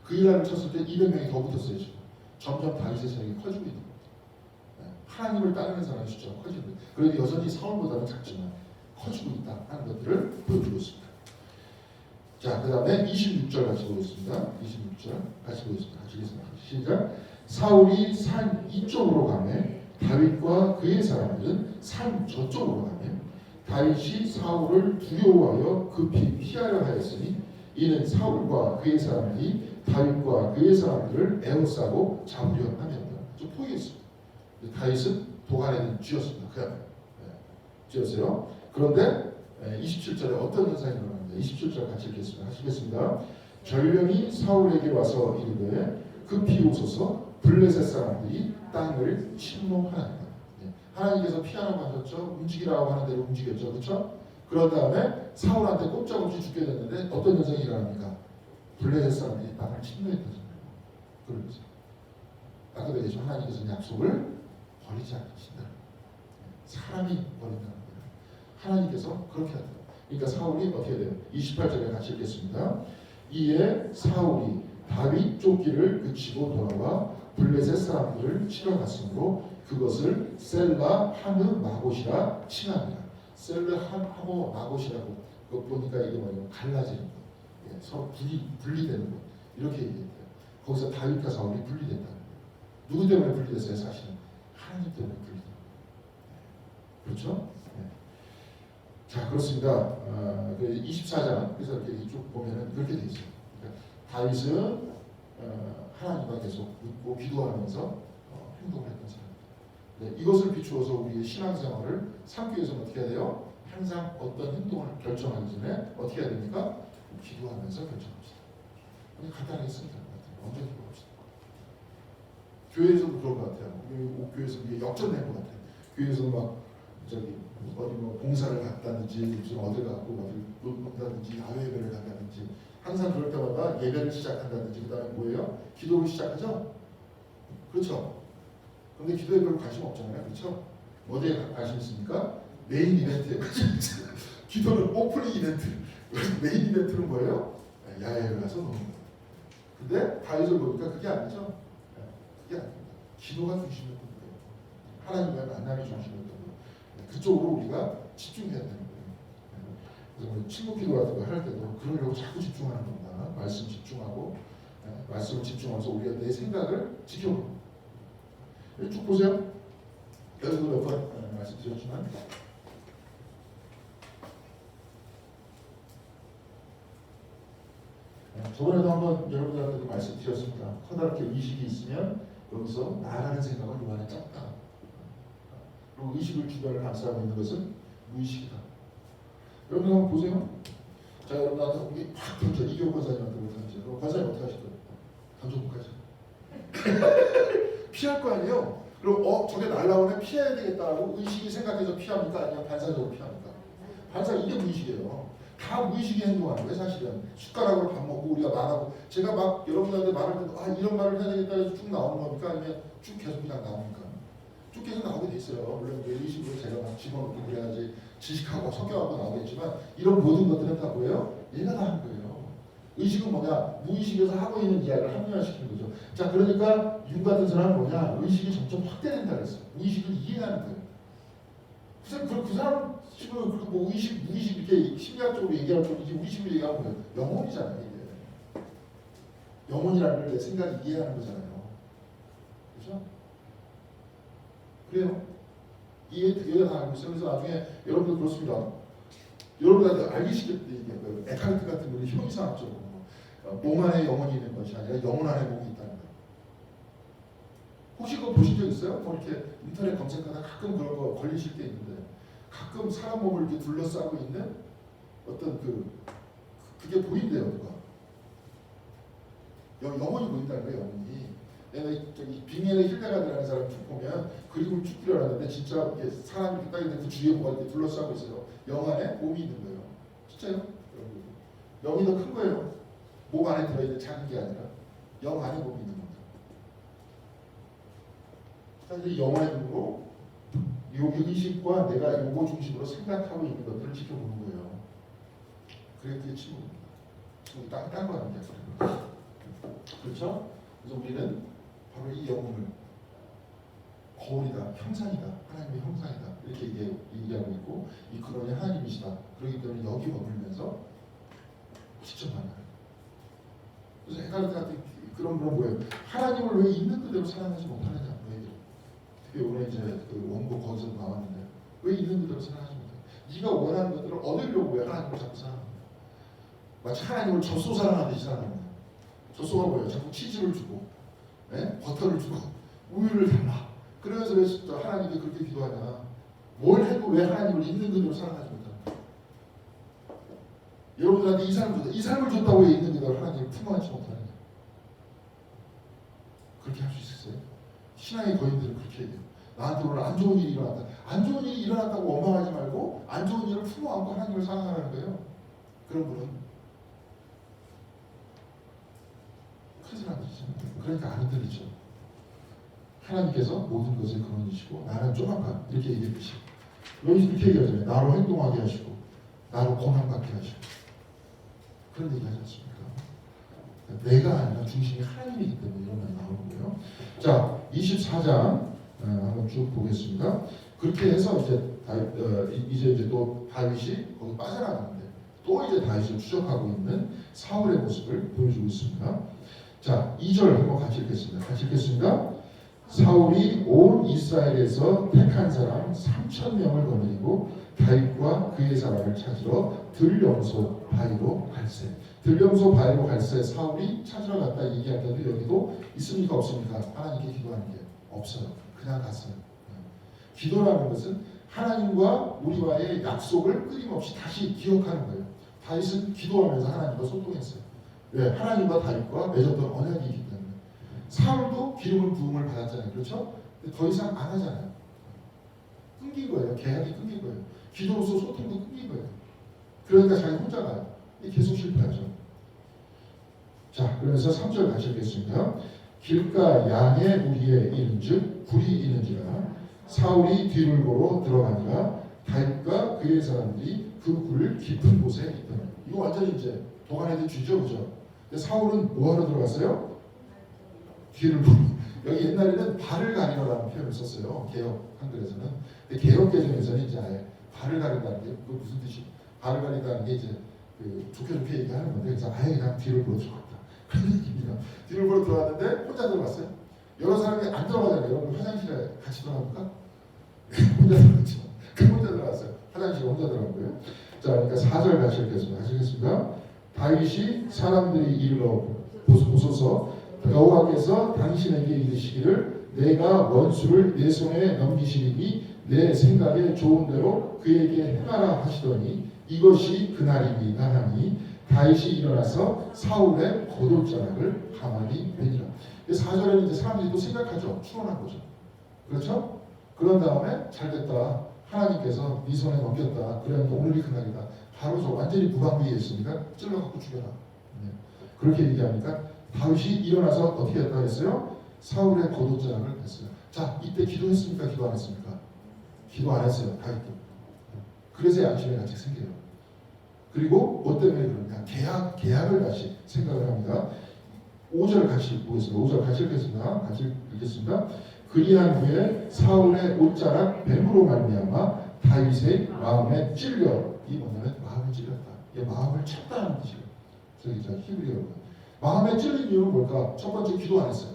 [SPEAKER 1] 그일라를 쳤을 때 200명이 더 붙었어요. 지금. 점점 다윗의 세력이 커지고 있는 겁니다. 하나님을 따르는 사람의 숫자가 커지고 있는 거예요. 그래도 여전히 사울보다는 작지만 커지고 있다 하는 것들을 보여주고 있습니다. 자, 그 다음에 26절 같이 보겠습니다. 26절 같이 보겠습니다. 같이 읽겠습니다. 시작. 사울이 산 이쪽으로 가매 다윗과 그의 사람들은 산 저쪽으로 가매 다윗이 사울을 두려워하여 급히 피하려 하였으니 이는 사울과 그의 사람들이 다윗과 그의 사람들을 에워싸고 잡으려 함이었다. 좀 포기했습니다. 다윗은 도간에는 쥐었습니다. 그냥 쥐었어요. 그런데 27절에 어떤 현상이 일어납니다. 27절 같이 읽겠습니다. 같이 읽겠습니다. 전령이 사울에게 와서 이르되 급히 오소서 블레셋 사람들이 땅을 침노하나이다. 하나님께서 피하라고 하셨죠. 움직이라고 하는 대로 움직였죠. 그렇죠? 그런 다음에 사울한테 꼼짝없이 죽게 됐는데 어떤 현상이 일어납니까? 블레셋 사람들이 땅을 침노했다잖아요. 그러면서 아까도 얘기했죠. 하나님께서는 약속을 버리지 않으신다. 사람이 버린다는 거예요. 하나님께서 그렇게 한다. 그러니까 사울이 어떻게 돼요? 28절에 같이 읽겠습니다. 이에 사울이 다윗 쫓기를 그치고 돌아와 블레셋 사람들을 치러 갔으므로 그것을 셀라 하느 마곳이라 칭합니다. 셀라 하느 마곳이라고 그거 보니까 이게 뭐냐면 갈라지는 것, 예, 서로 분리되는 것 이렇게 얘기했대요. 거기서 다윗과 사울이 분리됐다는 거예요. 누구 때문에 분리됐어요? 사실은 하나님 때문에 분리된 거예요. 그렇죠? 네. 자, 그렇습니다. 24장 그래서 이렇게 쭉 보면은 그렇게 돼 있어요. 그러니까 다윗은 하나님과 계속 묻고 기도하면서 행동을 했던 사람. 네, 이것을 비추어서 우리의 신앙생활을 삼기 위해서는 어떻게 해야 돼요? 항상 어떤 행동을 결정하기 전에 어떻게 해야 됩니까? 기도하면서 결정합시다. 그냥 간단하게 쓰면 될 것 같아요. 먼저 기도합시다. 교회에서도 그런 것 같아요. 교회에서 역전된 것 같아요. 교회에서 막 저기 어디 뭐 봉사를 갔다든지 무슨 어디 가고 어디 논다든지 야외 예배를 간다든지 항상 그럴 때마다 예배를 시작한다든지 그다음에 뭐예요? 기도를 시작하죠. 그렇죠. 그런데 기도에 별로 관심 없잖아요. 그렇죠. 어디에 관심 있습니까? 메인 이벤트에 관심 있어요. 기도는 오프닝 이벤트. 메인 이벤트는 뭐예요? 야외를 가서 노는 거예요. 근데 다윗을 보니까 그게 아니죠. 그게 아닙니다. 기도가 중심이었던 거예요. 하나님과의 만남이 중심이었던 거예요. 그쪽으로 우리가 집중해야 되는 거예요. 그래서 우리 친구 기도 같은 거 할 때도 그러려고 자꾸 집중하는 겁니다. 말씀 집중하고 말씀을 집중하면서 우리가 내 생각을 지켜보는 거예요. 쭉 보세요. 여기서도 몇 번 말씀드렸지만 저번에도 한번 여러분들한테도 말씀드렸습니다. 커다랗게 의식이 있으면 여기서 나라는 생각을 요 안에 짰다. 그리고 의식을 주변을 감싸고 있는 것은 무의식이다. 여러분 한번 보세요. 자, 여러분한테 우리 확 던져. 이교 권사님한테 던져. 그럼 권사님 어떻게 하실 거예요? 던져못 가죠. 피할 거 아니에요. 그럼 저게 날라오네 피해야 되겠다고 의식이 생각해서 피합니까? 아니면 반사적으로 피합니까? 반사 이게 무의식이에요. 다 무의식이 행동하는 거예요. 사실은 숟가락으로 밥 먹고 우리가 말하고 제가 막 여러분한테 말할 때도 이런 말을 해야 되겠다 해서 쭉 나오는 겁니까? 아니면 쭉 계속 그냥 나옵니까? 쭉 계속 나오게 돼 있어요. 물론 의식으로 제가 막 집어넣고 그래야지 지식하고 성격하고 나오겠지만 이런 모든 것들은 다 뭐예요? 얘가 다 한 거예요. 의식은 뭐냐? 무의식에서 하고 있는 이야기를 합리화시키는 거죠. 자, 그러니까 윤 같은 사람은 뭐냐? 의식이 점점 확대된다 그랬어요. 무의식을 이해하는 거예요. 그 사람 지금 뭐 의식, 무의식 이렇게 심리학적으로 얘기할 뿐이지 무의식을 얘기하면 뭐예요? 영혼이잖아요. 이게. 영혼이라는 걸 내 생각이 이해하는 거잖아요. 그렇죠? 그래요. 이해가 다 알고 있어요. 그래서 나중에 여러분들 그렇습니다. 여러분들한테 알기 쉽게 얘기해요. 에카르트 같은 분이 형이상학적으로 몸 안에 영혼이 있는 것이 아니라 영혼 안에 몸이 있다는 거예요. 혹시 그거 보신 적 있어요? 뭐 이렇게 인터넷 검색하다 가끔 그런 거 걸리실 때 있는데 가끔 사람 몸을 이렇게 둘러싸고 있는 어떤 그게 보인대요. 누가 영혼이 보인다는 거예요. 영혼이. 내가 저기 빙의의 힐데가드라는 사람 쭉 보면 그림을 쭉 그려놨는데 진짜 사람이 이렇게 딱 있는데 그 주위에 뭐가 이렇게 둘러싸고 있어요. 영 안에 몸이 있는 거예요. 진짜요? 영이 더 큰 거예요. 몸 안에 들어있는 작은 게 아니라 영 안에 몸이 있는 겁니다. 사실 영혼의 눈으로 여기 의식과 내가 요거 중심으로 생각하고 있는 것들을 지켜보는 거예요. 그게 친구입니다. 친구 딴거 아니냐. 그렇죠? 그래서 우리는 바로 이 영혼을 거울이다, 형상이다, 하나님의 형상이다 이렇게 얘기하고 있고 이 근원이 하나님이시다. 그렇기 때문에 여기 머물면서 직접 만나요. 그래서 에카르트 같은 그런 분은 뭐예요? 하나님을 왜 있는 그대로 사랑하지 못하느냐 그 얘기를. 특히 오늘 이제 그 원고 거기서 나왔는데 왜 있는 그대로 사랑하지 못해? 네가 원하는 것들을 얻으려고 왜 하나님을 자꾸 사랑하는 거야? 마치 하나님을 젖소 사랑하듯이 사랑하는 거야. 젖소가 뭐예요? 자꾸 치즈를 주고 버터를 주고 우유를 달라. 그러면서 왜 하나님이 그렇게 기도하냐? 뭘 해도 왜 하나님을 있는 그대로 사랑하지 못하냐? 여러분들한테 이 삶을 줬다. 이 삶을 줬다고 왜 있는 그대로 하나님을 품어하지 못하느냐? 그렇게 할 수 있었어요? 신앙의 거인들은 그렇게 얘기해요. 나한테 오늘 안 좋은 일이 일어났다. 안 좋은 일이 일어났다고 원망하지 말고 안 좋은 일을 품어 안고 하나님을 사랑하는 거예요. 그런 분은 큰 사람이죠. 그러니까 안 흔들리죠. 하나님께서 모든 것의 근원이시고 나는 조만간 이렇게 얘기했듯이 여기서 이렇게 얘기하잖아요. 나로 행동하게 하시고 나로 고난받게 하시고 그런 얘기 하지 않습니까? 내가 아니라 중심이 하나님이기 때문에 이런 말이 나오는 거예요. 자, 24장 한번 쭉 보겠습니다. 그렇게 해서 이제 또 다윗이 거기 빠져나가는데 또 이제 다윗을 추적하고 있는 사울의 모습을 보여주고 있습니다. 자, 2절 한번 같이 읽겠습니다. 같이 읽겠습니다. 사울이 온 이스라엘에서 택한 사람 3,000명을 거느리고 다윗과 그의 사람을 찾으러 들염소 바위로 갈새. 들염소 바위로 갈새 사울이 찾으러 갔다 얘기할 때도 여기도 있습니까 없습니까? 하나님께 기도하는 게 없어요. 그냥 갔어요. 기도라는 것은 하나님과 우리와의 약속을 끊임없이 다시 기억하는 거예요. 다윗은 기도하면서 하나님과 소통했어요. 왜? 하나님과 다윗과 맺었던 언약이기 때문에. 사울도 기름을 부음을 받았잖아요. 그렇죠? 근데 더 이상 안 하잖아요. 끊긴 거예요. 계약이 끊긴 거예요. 기도로서 소통도 끊긴 거예요. 그러니까 자기 혼자 가요. 계속 실패하죠. 자, 그러면서 3절 같이 읽겠습니다. 길가 양의 우리에 이른즉 굴이 있는지라 사울이 뒤를 보러 들어가니라 다윗과 그의 사람들이 그 굴 깊은 곳에 있더라. 이거 완전히 이제 동안에도 쥐죠, 그죠? 근데 사울은 뭐하러 들어갔어요? 뒤를 보러. 여기 옛날에는 발을 가리라는 표현을 썼어요. 개혁 한글에서는. 근데 개혁 개정에서는 이제 아예 발을 가린다는 게 그 무슨 뜻이? 발을 가린다는 게 이제 좋게 얘기하는 건데 그래서 아예 그냥 뒤를 보러 들어갔다. 그런 얘기입니다. 뒤를 보러 들어갔는데 혼자 들어갔어요. 여러 사람이 안 들어가잖아요. 여러분 화장실에 같이 들어갑니까? 혼자 들어갔죠. 혼자 들어갔어요. 화장실에 혼자 들어간 거예요. 자, 그러니까 4절 같이 읽겠습니다. 하시겠습니다. 다윗이 사람들이 이르러 보소서 여호와께서 당신에게 이르시기를 내가 원수를 내 손에 넘기시리니 내 생각에 좋은 대로 그에게 행하라 하시더니 이것이 그날이니이다 하니 다윗이 일어나서 사울의 겉옷자락을 가만히 매니라. 4절에는 이제 사람들이 또 생각하죠. 추론한 거죠. 그렇죠? 그런 다음에 잘됐다. 하나님께서 네 손에 넘겼다. 그러니까 오늘이 그날이다. 바로 저 완전히 무방비에 있으니까 찔러갖고 죽여라. 네. 그렇게 얘기하니까 다윗이 일어나서 어떻게 했다 했어요? 사울의 겉옷자락을 했어요. 자, 이때 기도했습니까? 기도 안 했습니까? 기도 안 했어요. 다윗도. 그래서 양심의 가책 생겨요. 그리고 뭐 때문에 그러냐? 계약을 다시 생각을 합니다. 5절 같이 보겠습니다. 5절 같이 읽겠습니다. 같이 읽겠습니다. 그리한 후에 사울의 옷자락 뱀으로 말미암아 다윗의 마음에 찔려. 이 뭐냐면 마음에 찔렸다. 이 마음을 쳤다는 뜻이에요. 저기 히브리어로. 마음에 찔린 이유는 뭘까? 첫 번째 기도 안 했어요.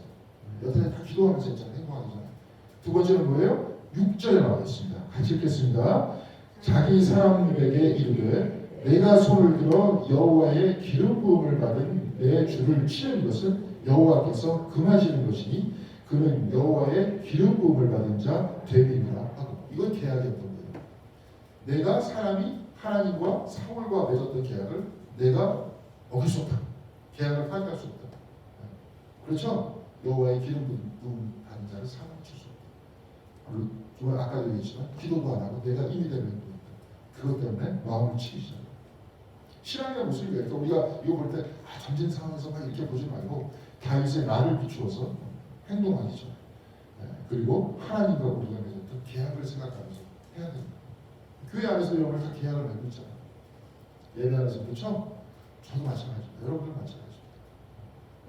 [SPEAKER 1] 여태까지 다 기도하면서 했잖아요. 행동하기 전에. 두 번째는 뭐예요? 6절에 나와 있습니다. 같이 읽겠습니다. 자기 사람들에게 이르되 내가 손을 들어 여호와의 기름 부음을 받은 내 주를 치는 것은 여호와께서 금하시는 것이니 그는 여호와의 기름 부음을 받은 자 됨이니라 하고. 이건 계약이었던 거예요. 내가 사람이 하나님과 사울과 맺었던 계약을 내가 어길 수 없다. 계약을 파기할 수 없다. 그렇죠? 여호와의 기름 부음 받은 자를 사망 칠 수 없다. 그리고 아까도 얘기했지만 기도도 안 하고 내가 임의 대로 행동했다. 그것 때문에 마음을 치기 시작해요. 신앙의 모습이에요. 그러니까 우리가 이거 볼 때 전쟁 상황에서 막 이렇게 보지 말고 다윗의 나를 비추어서 행동하기죠. 그리고 하나님과 우리가 맺었던 계약을 생각하면서 해야 됩니다. 교회 안에서 여러분 다 계약을 맺고 있잖아요. 예배 안에서 그렇죠? 저도 마찬가지입니다. 여러분도 마찬가지입니다.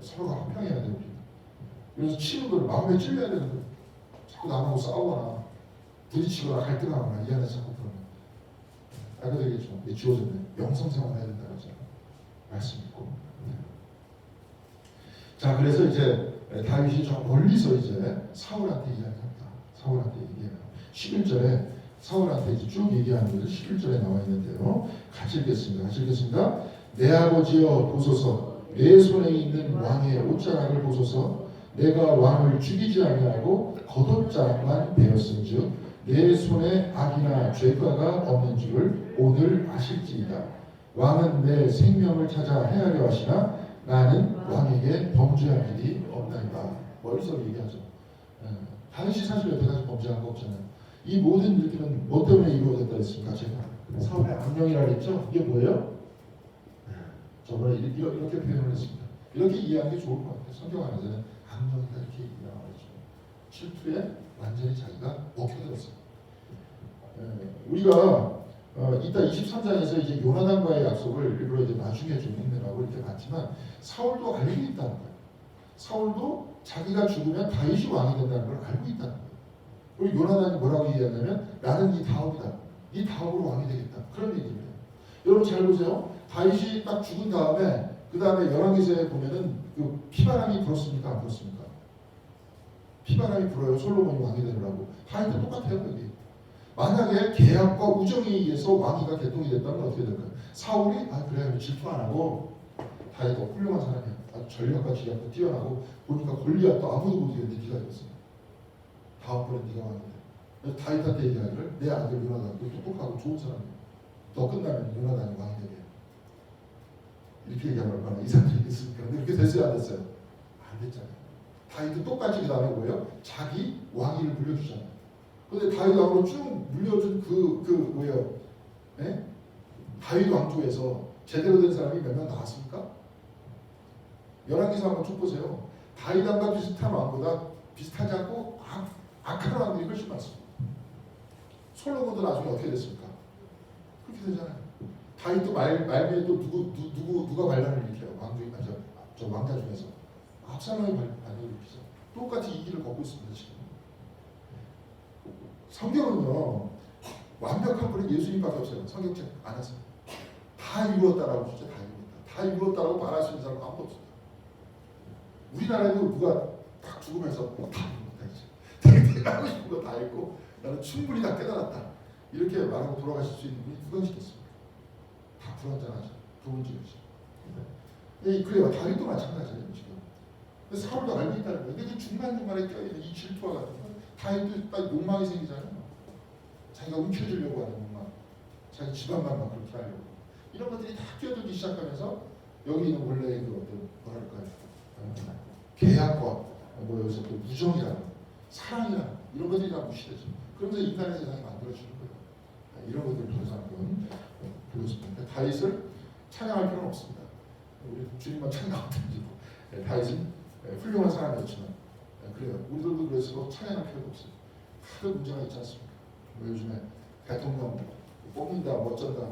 [SPEAKER 1] 서로가 화평해야 돼요. 그래서 치는 걸 마음에 찔려야 되는 거예요. 자꾸 나하고 싸우거나 부딪히거나 갈등하거나 이 안에서 자꾸 그러면 알게 되겠죠. 주어졌네. 영성생활 해야 된다고 하잖아요. 말씀 있고. 자, 그래서 이제 다윗이 저 멀리서 이제 사울한테 이야기합니다. 사울한테 얘기해요. 11절에 사울한테 이제 쭉 얘기하는 것이 11절에 나와 있는데요. 같이 읽겠습니다. 같이 읽겠습니다. 내 아버지여 보소서 내 손에 있는 왕의 옷자락을 보소서 내가 왕을 죽이지 아니하고 겉옷자락만 베었은즉 내 손에 악이나 죄가가 없는 줄을 오늘 아실지이다. 왕은 내 생명을 찾아 헤아려 하시나 나는 왕에게 범죄한 일이 없나이다. 멀리서 얘기하죠. 다윗이 사실 여태까지 범죄한 거 없잖아요. 이 모든 일들은 뭐 때문에 이루어졌다 했습니까? 제가 사울의 악령이라 했죠. 이게 뭐예요? 저번에 이렇게 표현을 했습니다. 이렇게 이해하는 게 좋을 것 같아요. 성경 안에서는 악령이다 이렇게 이해하죠. 실투에 완전히 자기가 먹혀들었어요. 우리가 이따 23장에서 이제 요나단과의 약속을 일부러 이제 나중에 좀 읽느라고 이렇게 봤지만 사울도 알고 있다는 거예요. 사울도 자기가 죽으면 다윗이 왕이 된다는 걸 알고 있다는 거예요. 그리고 요나단이 뭐라고 얘기하냐면 나는 네 다음이다. 네 다음으로 왕이 되겠다. 그런 얘기를 해요. 여러분 잘 보세요. 다윗이 딱 죽은 다음에 그 다음에 열왕기서에 보면은 그 피바람이 불었습니까? 안 불었습니까? 피바람이 불어요. 솔로몬이 왕이 되느라고. 다윗도 똑같아요. 여기. 만약에 계약과 우정에 의해서 왕위가 개통이 됐다면 어떻게 될까요? 사울이 그래 질투 안 하고 다윗 훌륭한 사람이야. 아주 전략과 지략도 뛰어나고 보니까 골리앗도 아무도 못이겼는데 네가 됐어. 다음번에 네가 왕이 돼. 다윗한테 얘기하기를 내 아들 요나단 똑똑하고 좋은 사람이야. 너 끝나면 요나단이 왕이 되게. 이렇게 얘기하면 얼마나 이상적이 있습니까? 근데 이렇게 됐어요 안 됐어요? 안 됐잖아요. 다윗도 똑같이 그 다음에 뭐예요? 자기 왕위를 물려주잖아요. 근데 다윗 왕으로 쭉 물려준 뭐예요? 네? 다윗 왕조에서 제대로 된 사람이 몇 명 나왔습니까? 열왕기서 한번 쭉 보세요. 다윗 왕과 비슷한 왕보다 비슷하지 않고 악한 왕들이 훨씬 많습니다. 솔로몬도 나중에 어떻게 됐습니까? 그렇게 되잖아요. 다윗도 말미에 또 누가 반란을 일으켜요? 저 왕자 중에서 압살롬이 반란을 일으키죠. 똑같이 이 길을 걷고 있습니다 지금. 성경은요 완벽한 분은 예수님밖에 없어요. 성경책 안 하세요. 다 이루었다라고 진짜 다 이루었다라고 말할 수 있는 사람 아무도 없어요. 우리나라에도 누가 딱 죽으면서 다 이루었다 내가 하고 싶은 거 다 했고 나는 충분히 다 깨달았다 이렇게 말하고 돌아가실 수 있는 분이 누가 있겠습니까? 다 불완전하죠. 부분적이죠. 그래요. 다윗도 마찬가지예요 지금. 사울도 알고 있다는 거예요. 근데 그 중간중간에 껴있는 이 질투와 같은 거 다윗도 딱 욕망이 생기잖아요. 자기가 움켜쥐려고 하는 욕망, 자기 집안만 막 그렇게 하려고 이런 것들이 다 끼어들기 시작하면서 여기 있는 원래의 그 어떤 뭐랄까요 계약과 뭐 여기서 또 우정이라는 사랑이라는 이런 것들이 다 무시되죠. 그러면서 인간의 세상이 만들어지는 거예요. 이런 것들을 통해서 한번 보겠습니다. 다윗을 찬양할 필요는 없습니다. 우리 주님만 찬양하면 되고 다윗은 훌륭한 사람이었지만 그래요. 우리들도 그래서 찬양할 필요가 없어요. 하도 문제가 있지 않습니까? 뭐 요즘에 대통령 뽑는다 어쩐다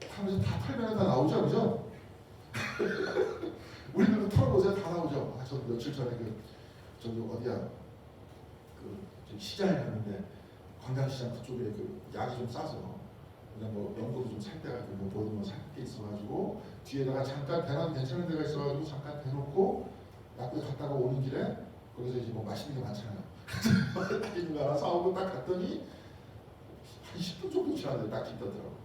[SPEAKER 1] 하면서 다 털면 다 나오죠, 그죠? 우리들도 털어보세요. 다 나오죠. 저 며칠 전에 저기 어디야 시장에 갔는데 광장시장 그쪽에 약이 좀 싸서 그냥 뭐 연고도 좀 살 때가 뭐 살 게 있어가지고 뒤에다가 잠깐 대낮 괜찮은 데가 있어가지고 잠깐 대놓고 약국 갔다가 오는 길에 거기서 이제 뭐 맛있는 게 많잖아요. 있는 거 하나 사오고 딱 갔더니 한 10분 정도 지났는데 딱 있더라고.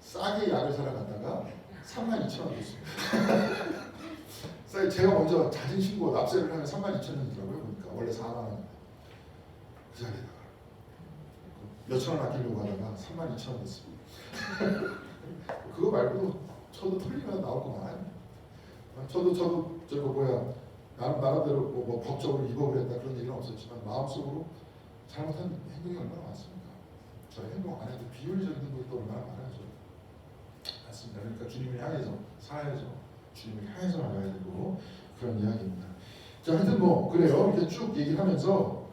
[SPEAKER 1] 싸게 약을 사러 갔다가 32,000원 줬습니다. 제가 먼저 자진신고 납세를 하면 32,000원이더라고요. 그러니까 원래 4만 원. 그 자리에다가 몇천 원 아끼려고 하다가 32,000원 됐습니다. 그거 말고도 저도 털리면 나올 거 많아요. 저도 저거 뭐야 나름대로 뭐 법적으로 위법을 했다 그런 얘기는 없었지만 마음속으로 잘못한 행동이 얼마나 많습니까? 저 행동 안 해도 비윤리적인 행동이 또 얼마나 많아요. 맞습니다. 그러니까 주님을 향해서 살아야죠. 주님을 향해서 나가야 되고 그런 이야기입니다. 자, 하여튼 뭐 그래요. 이렇게 쭉 얘기하면서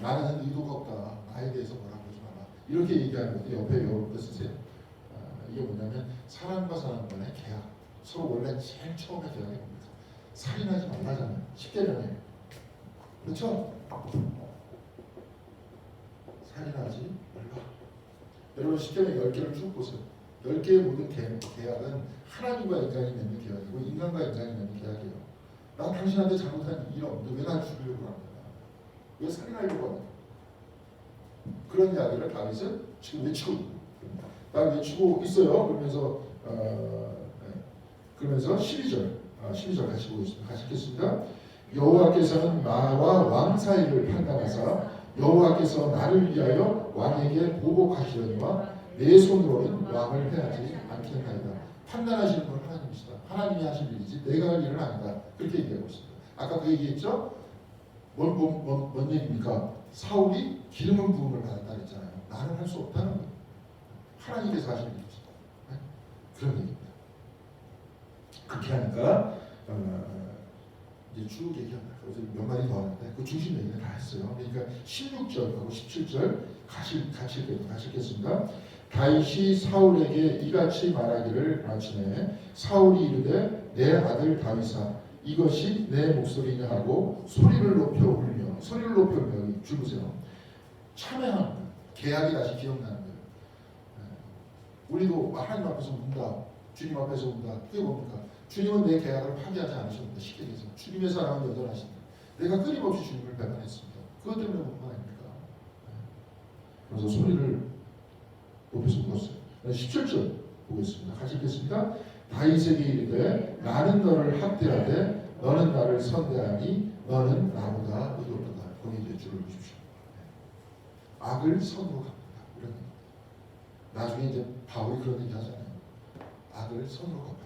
[SPEAKER 1] 나는 의도가 없다. 나에 대해서 뭐라고 하지 마라. 이렇게 얘기하는 것도 옆에 여러분들 쓰세요. 이게 뭐냐면 사람과 사람 간의 계약. 서로 원래 제일 처음에 계약이 뭡니까? 살인하지 말라잖아요. 10계명이에요. 그렇죠? 살인하지 말라. 여러분 10계명 10개를 쭉 보세요. 10개의 모든 계약은 하나님과 인간이 맺는 계약이고 인간과 인간이 맺는 계약이에요. 나 당신한테 잘못한 일 없는데 왜 날 죽이려고 합니까? 왜 살인하려고 합니까? 그런 이야기를 다윗은 지금 외치고 외치고 있어요. 그러면서 12절 같이 보겠습니다. 같이 읽겠습니다. 여호와께서는 나와 왕 사이를 판단하사 여호와께서 나를 위하여 왕에게 보복하시려니와 내 손으로는 왕을 해하지 않겠나이다. 판단하시는 분 하나님이시다. 하나님이 하실 일이지 내가 할 일은 아니다. 그렇게 얘기하고 있습니다. 아까 그 얘기했죠? 뭔 얘기입니까? 사울이 기름은 부음을 받았다 했잖아요. 나는 할 수 없다는 거예요. 하나님께서 하시는 일이지. 네? 그런 얘기입니다. 그렇게 하니까 이제 쭉 얘기합니다. 그래서 몇 마디 더 하는데 그 중심 얘기는 다 했어요. 그러니까 16절하고 17절 같이 읽겠습니다. 다윗이 사울에게 이같이 말하기를 마치매 사울이 이르되 내 아들 다윗아 이것이 내 목소리냐 하고 소리를 높여 울며 소리를 높여 울며 주무세요. 참회하는 거예요. 계약이 다시 기억나는 거예요. 우리도 하나님 앞에서 운다. 주님 앞에서 운다. 그게 뭡니까? 주님은 내 계약을 파기하지 않으셨는데 쉽게 얘기해서 주님의 사랑은 여전하십니다. 내가 끊임없이 주님을 배반했습니다. 그것 때문에 온 거 아닙니까? 그래서 소리를 높여서 울었어요. 17절 보겠습니다. 같이 읽겠습니다. 다윗에게 이르되 나는 너를 학대하되 너는 나를 선대하니 너는 나보다 의롭도다. 거기 이제 줄을 보십시오. 악을 선으로 갚는다. 이런 얘기. 나중에 이제 바울이 그런 얘기 하잖아요. 악을 선으로 갚아라.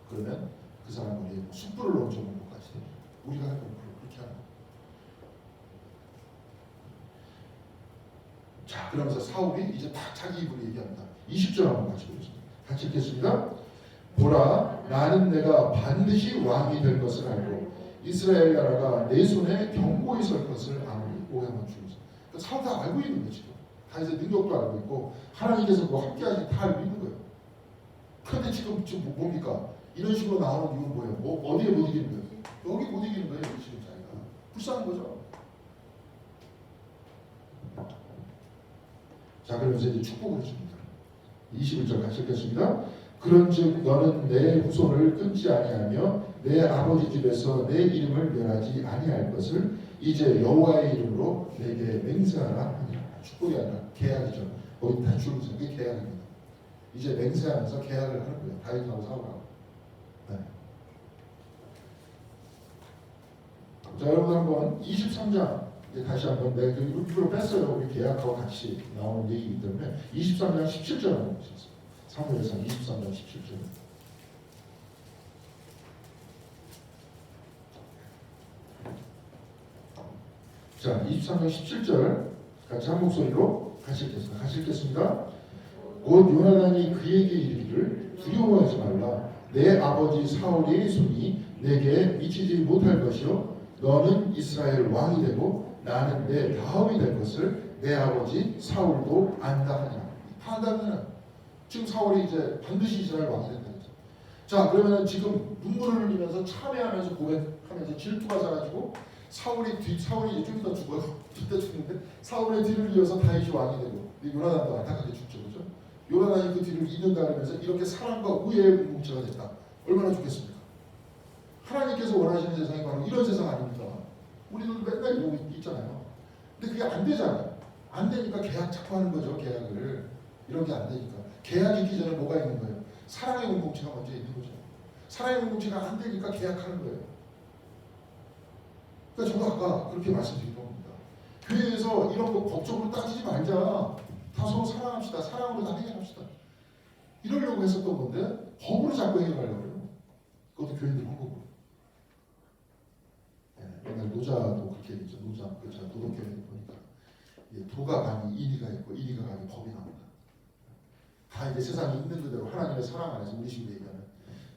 [SPEAKER 1] 그러면 그 사람 머리에 숯불을 넣어주는 것까지 됩니다. 우리가 할 건 그렇게 하는 거예요. 자, 그러면서 사울이 이제 딱 자기 입으로 얘기합니다. 20절 한번 같이 보겠습니다. 같이 읽겠습니다. 보라, 나는 내가 반드시 왕이 될 것을 알고 이스라엘 나라가 내 손에 견고히 설 것을 아무리 오해만 주면서. 그러니까 사울 다 알고 있는 거죠. 다윗의 능력도 알고 있고 하나님께서 뭐 함께하지 다 알고 있는 거예요. 그런데 지금 뭡니까? 이런 식으로 나오는 이유는 뭐예요? 어디에 못 이기는 거예요? 여기 못 이기는 거예요. 지금 자기가 불쌍한 거죠. 자, 그러면서 이제 축복을 줍니다. 21절 같이 읽겠습니다. 그런즉 너는 내 후손을 끊지 아니하며 내 아버지 집에서 내 이름을 멸하지 아니할 것을 이제 여호와의 이름으로 내게 맹세하라 하니라. 축복이 아니라 계약이죠. 거기 다 줄면서 이게 계약입니다. 이제 맹세하면서 계약을 하는 거예요. 다윗하고 사울하고. 네. 자, 여러분 한번 23장 다시 한번 내가 일부러 뺐어요. 우리 계약하고 같이 나오는 얘기이기 때문에 23장 17절 한번 보겠습니다. 사무엘상 23장 17절. 자, 23장 17절 같이 한 목소리로 같이 읽겠습니다. 같이 읽겠습니다. 곧 요나단이 그에게 이르기를 두려워하지 말라. 내 아버지 사울의 손이 내게 미치지 못할 것이요 너는 이스라엘 왕이 되고 나는 내 다음이 될 것을 내 아버지 사울도 안다 하니라. 한다면 지금 사울이 이제 반드시 이스라엘 왕이 된다 그랬죠. 자, 그러면 지금 눈물을 흘리면서 참회하면서 고백하면서 질투가 사라지고 사울이 이제 좀 이따 죽어요. 이따 죽는데 사울의 뒤를 이어서 다윗이 왕이 되고 요나단도 안타깝게 죽죠, 그렇죠? 요나단이 그 뒤를 잇는다 그러면서 이렇게 사랑과 우애의 공동체가 됐다. 얼마나 좋겠습니까? 하나님께서 원하시는 세상이 바로 이런 세상 아닙니까? 우리도 맨날 이러고 있잖아요. 근데 그게 안 되잖아요. 안 되니까 계약 자꾸 하는 거죠. 계약을. 이런 게 안 되니까. 계약 있기 전에 뭐가 있는 거예요? 사랑의 공동체가 먼저 있는 거죠. 사랑의 공동체가 안 되니까 계약하는 거예요. 그러니까 저도 아까 그렇게 말씀드린 겁니다. 교회에서 이런 거 법적으로 따지지 말자. 다 서로 사랑합시다. 사랑으로 다 해결합시다. 이러려고 했었던 건데 법으로 자꾸 해결하려고 해요. 그것도 교인들 한 거고. 옛날 노자도 그렇게 얘기했죠. 노자, 제가 도덕교회 보니까 도가 감히 이리가 있고 이리가 감히 법이 나온다. 다 이제 세상에 있는 그대로 하나님의 사랑 안에서 우리 식으로 얘기하면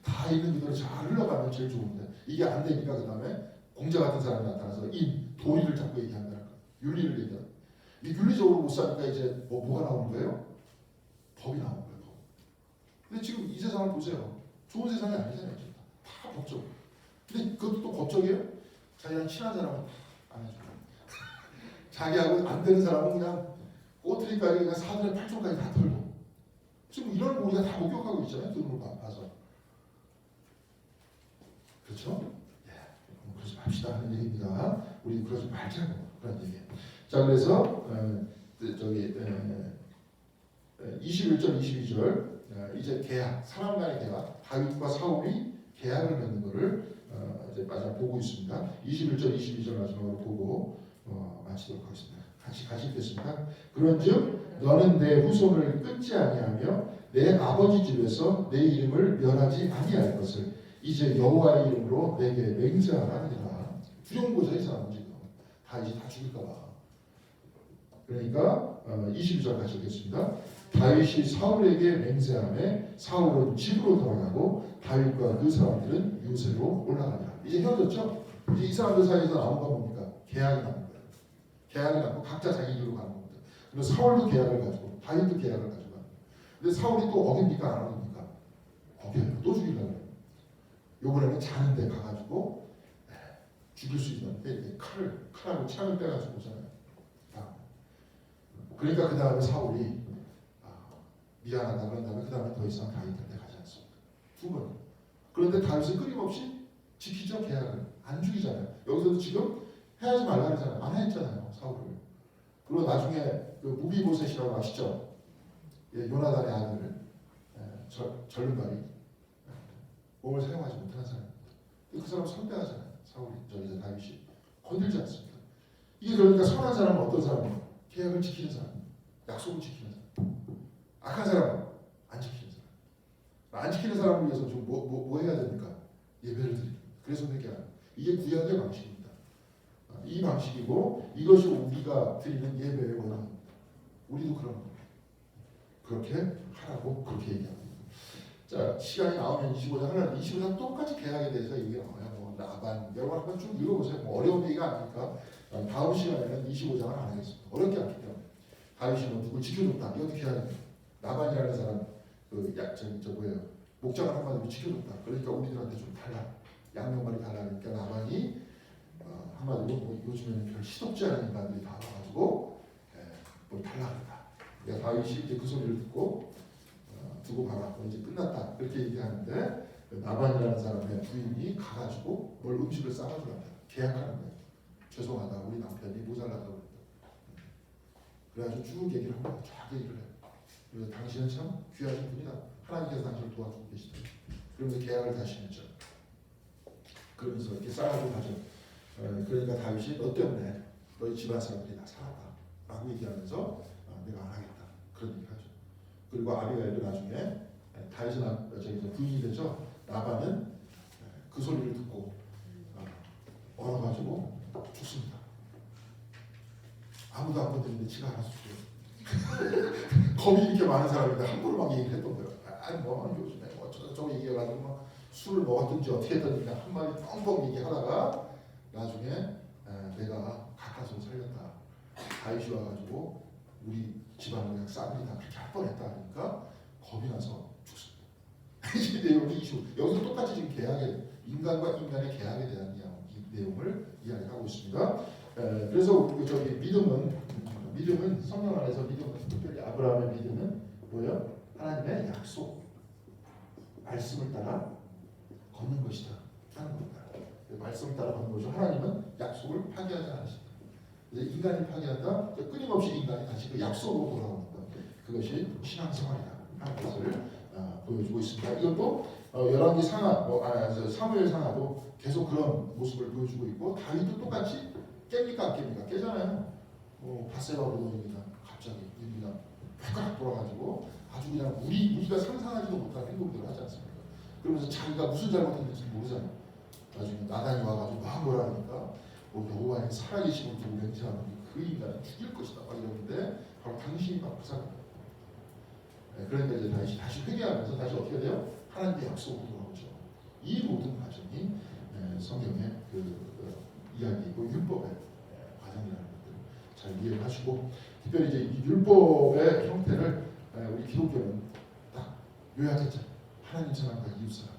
[SPEAKER 1] 다 있는 그대로 잘 흘러가면 제일 좋은데 이게 안 되니까 그 다음에 공자 같은 사람이 나타나서 도리를 자꾸 얘기한다는 거예요. 윤리를 얘기하는 거예요. 이 윤리적으로 못 사니까 이제 뭐가 나오는 거예요? 법이 나오는 거예요. 법. 근데 지금 이 세상을 보세요. 좋은 세상이 아니잖아요. 지금. 다 법적. 근데 그것도 또 법적이에요? 자기랑 친한 사람은 안 해줘요. 자기하고 안 되는 사람은 그냥 꼬투리까지 그냥 사돈의 팔종까지 다 털고. 지금 이런 거 우리가 다 목격하고 있잖아요. 눈으로 봐서. 그렇죠? 예. 그러지 맙시다 하는 얘기입니다. 우리 그러지 말자고 그런 얘기예요. 자, 그래서 21절, 22절 이제 계약, 사람 간의 계약, 다윗과 사울이 계약을 맺는 것을 이제 마지막 보고 있습니다. 21절, 22절 마지막으로 보고 마치도록 하겠습니다. 같이 읽겠습니다. 그런즉 너는 내 후손을 끊지 아니하며 내 아버지 집에서 내 이름을 멸하지 아니할 것을 이제 여호와의 이름으로 내게 맹세하라 하니라. 두려운 거죠, 이 사람은 지금. 이제 다 죽일까 봐. 그러니까 22절 같이 읽겠습니다. 다윗이 사울에게 맹세하며 사울은 집으로 돌아가고 다윗과 그 사람들은 요새로 올라가니라. 이제 헤어졌죠? 이제 이 사람들 사이에서 나온 건 뭡니까? 계약이 나온 거예요. 계약이 나고 각자 자기 길로 가는 겁니다. 그리고 사울도 계약을 가지고 다윗도 계약을 가지고 근데 사울이 또 어깁니까 안 어깁니까? 어겨요. 또 죽이려고 해요. 요번에는 자는데 가가지고 죽일 수 있는 칼하고 창을 빼가지고 오잖아요. 그러니까 그 다음에 사울이 미안하다 그런 다음에 그 다음에 더 이상 다윗한테 가지 않습니다. 두 번. 그런데 다윗은 끊임없이 지키죠. 계약을. 안 죽이잖아요. 여기서도 지금 해하지 말라 그러잖아요. 안 했잖아요. 사울을. 그리고 나중에 그 무비보셋이라고 아시죠? 예, 요나단의 아들을 절름발이 몸을 사용하지 못하는 사람입니다. 그 사람 선대하잖아요. 사울이 다윗이 건들지 않습니다. 이게 그러니까 선한 사람은 어떤 사람이에요? 계약을 지키는 사람, 약속을 지키는 사람. 악한 사람은 안 지키는 사람. 안 지키는 사람을 위해서 좀 뭐 해야 됩니까? 예배를 드립니다. 그래서 회개하는. 이게 구약의 방식입니다. 이 방식이고 이것이 우리가 드리는 예배의 원칙입니다. 우리도 그런 겁니다. 그렇게 하라고 그렇게 얘기합니다. 자, 시간이 나오면 25장 하나 25장 똑같이 계약에 대해서 얘기가 나와요. 뭐 나반 여러분 한번 쭉 읽어보세요. 뭐 어려운 얘기가 아니니까 다음 시간에는 25장을 안 하겠습니다. 어렵지 않기 때문에 다윗이 누구 지켜줬다. 이거 어떻게 해야 됩니까? 나반이라는 사람 뭐예요? 목장을 한마디로 지켜줬다. 그러니까 우리들한테 좀 달라. 양념말이 달라. 그러니까 나반이 한마디로 뭐 요즘에는 별 시덥지 않은 인간들이 다 와가지고 뭘 달라 그랬다. 그러니까 다윗이 이제 그 소리를 듣고 두고 봐라. 이제 끝났다. 그렇게 얘기하는데 나반이라는 사람의 부인이 가가지고 뭘 음식을 싸가지고 계약하는 거예요. 죄송하다. 우리 남편이 모자라다고 그랬다. 그래가지고 쭉 얘기를 합니다. 쫙 얘기를 해요. 그래서 당신은 참 귀하신 분이다. 하나님께서 당신을 도와주고 계시다. 그러면서 계약을 다시 맺죠. 그러면서 이렇게 싸가지고 가죠. 그러니까 다윗이 너 때문에 너희 집안 사람들이 다 살았다. 라고 얘기하면서 내가 안 하겠다. 그런 얘기 하죠. 그리고 아비가일도 나중에 다윗은 부인이 되죠. 나반은 그 소리를 듣고 얼어가지고 죽습니다. 아무도 안 건드리는데 지가 알아서 죽어요. 겁이 이렇게 많은 사람인데 함부로 막 얘기를 했던 거예요. 뭐 요즘에 뭐 저거 얘기해가지고 막 술을 먹었든지 어떻게 했든지 그냥 한마디 뻥뻥 얘기하다가 나중에 내가 가까스로 살렸다. 다윗이 와가지고 우리 집안을 그냥 쌉니다. 그렇게 할 뻔했다 하니까 겁이 나서 죽습니다. 이 내용이 여기서 똑같이 지금 인간과 인간의 계약에 대한 내용을 이야기하고 있습니다. 그래서 저기 믿음은 성경 안에서 믿음은 특별히 아브라함의 믿음은 뭐예요? 하나님의 약속, 말씀을 따라 걷는 것이다 하는 겁니다. 말씀을 따라 걷는 것이고 하나님은 약속을 파기하지 않으신다. 인간이 파기한다. 끊임없이 인간이 다시 그 약속으로 돌아오는 것. 그것이 신앙생활이다 하는 것을 보여주고 있습니다. 이것도 열왕기 상하, 사무엘 상하도 계속 그런 모습을 보여주고 있고 다윗도 똑같이 깹니까 안 깹니까? 깨잖아요. 바세바 보더니까 갑자기 일기가 획각 돌아가지고 아주 그냥 우리가 상상하지도 못한 행동들을 하지 않습니까? 그러면서 자기가 무슨 잘못했는지 모르잖아요. 나중에 나단이 와가지고 막 뭐라 하니까 여호와의 살아계심을 두고 맹세하는 그 인간은 죽일 것이다 막 이러는데 바로 당신이 막 부사합니다. 그러니까 이제 다시 회개하면서 다시 어떻게 돼요? 하나님의 약속으로 돌아오죠. 이 모든 과정이 성경의 이야기이고 율법의 과정이라는 것들을 잘 이해하시고 특별히 이제 이 율법의 형태를 우리 기독교는 딱 요약했죠. 하나님 사랑과 이웃 사랑.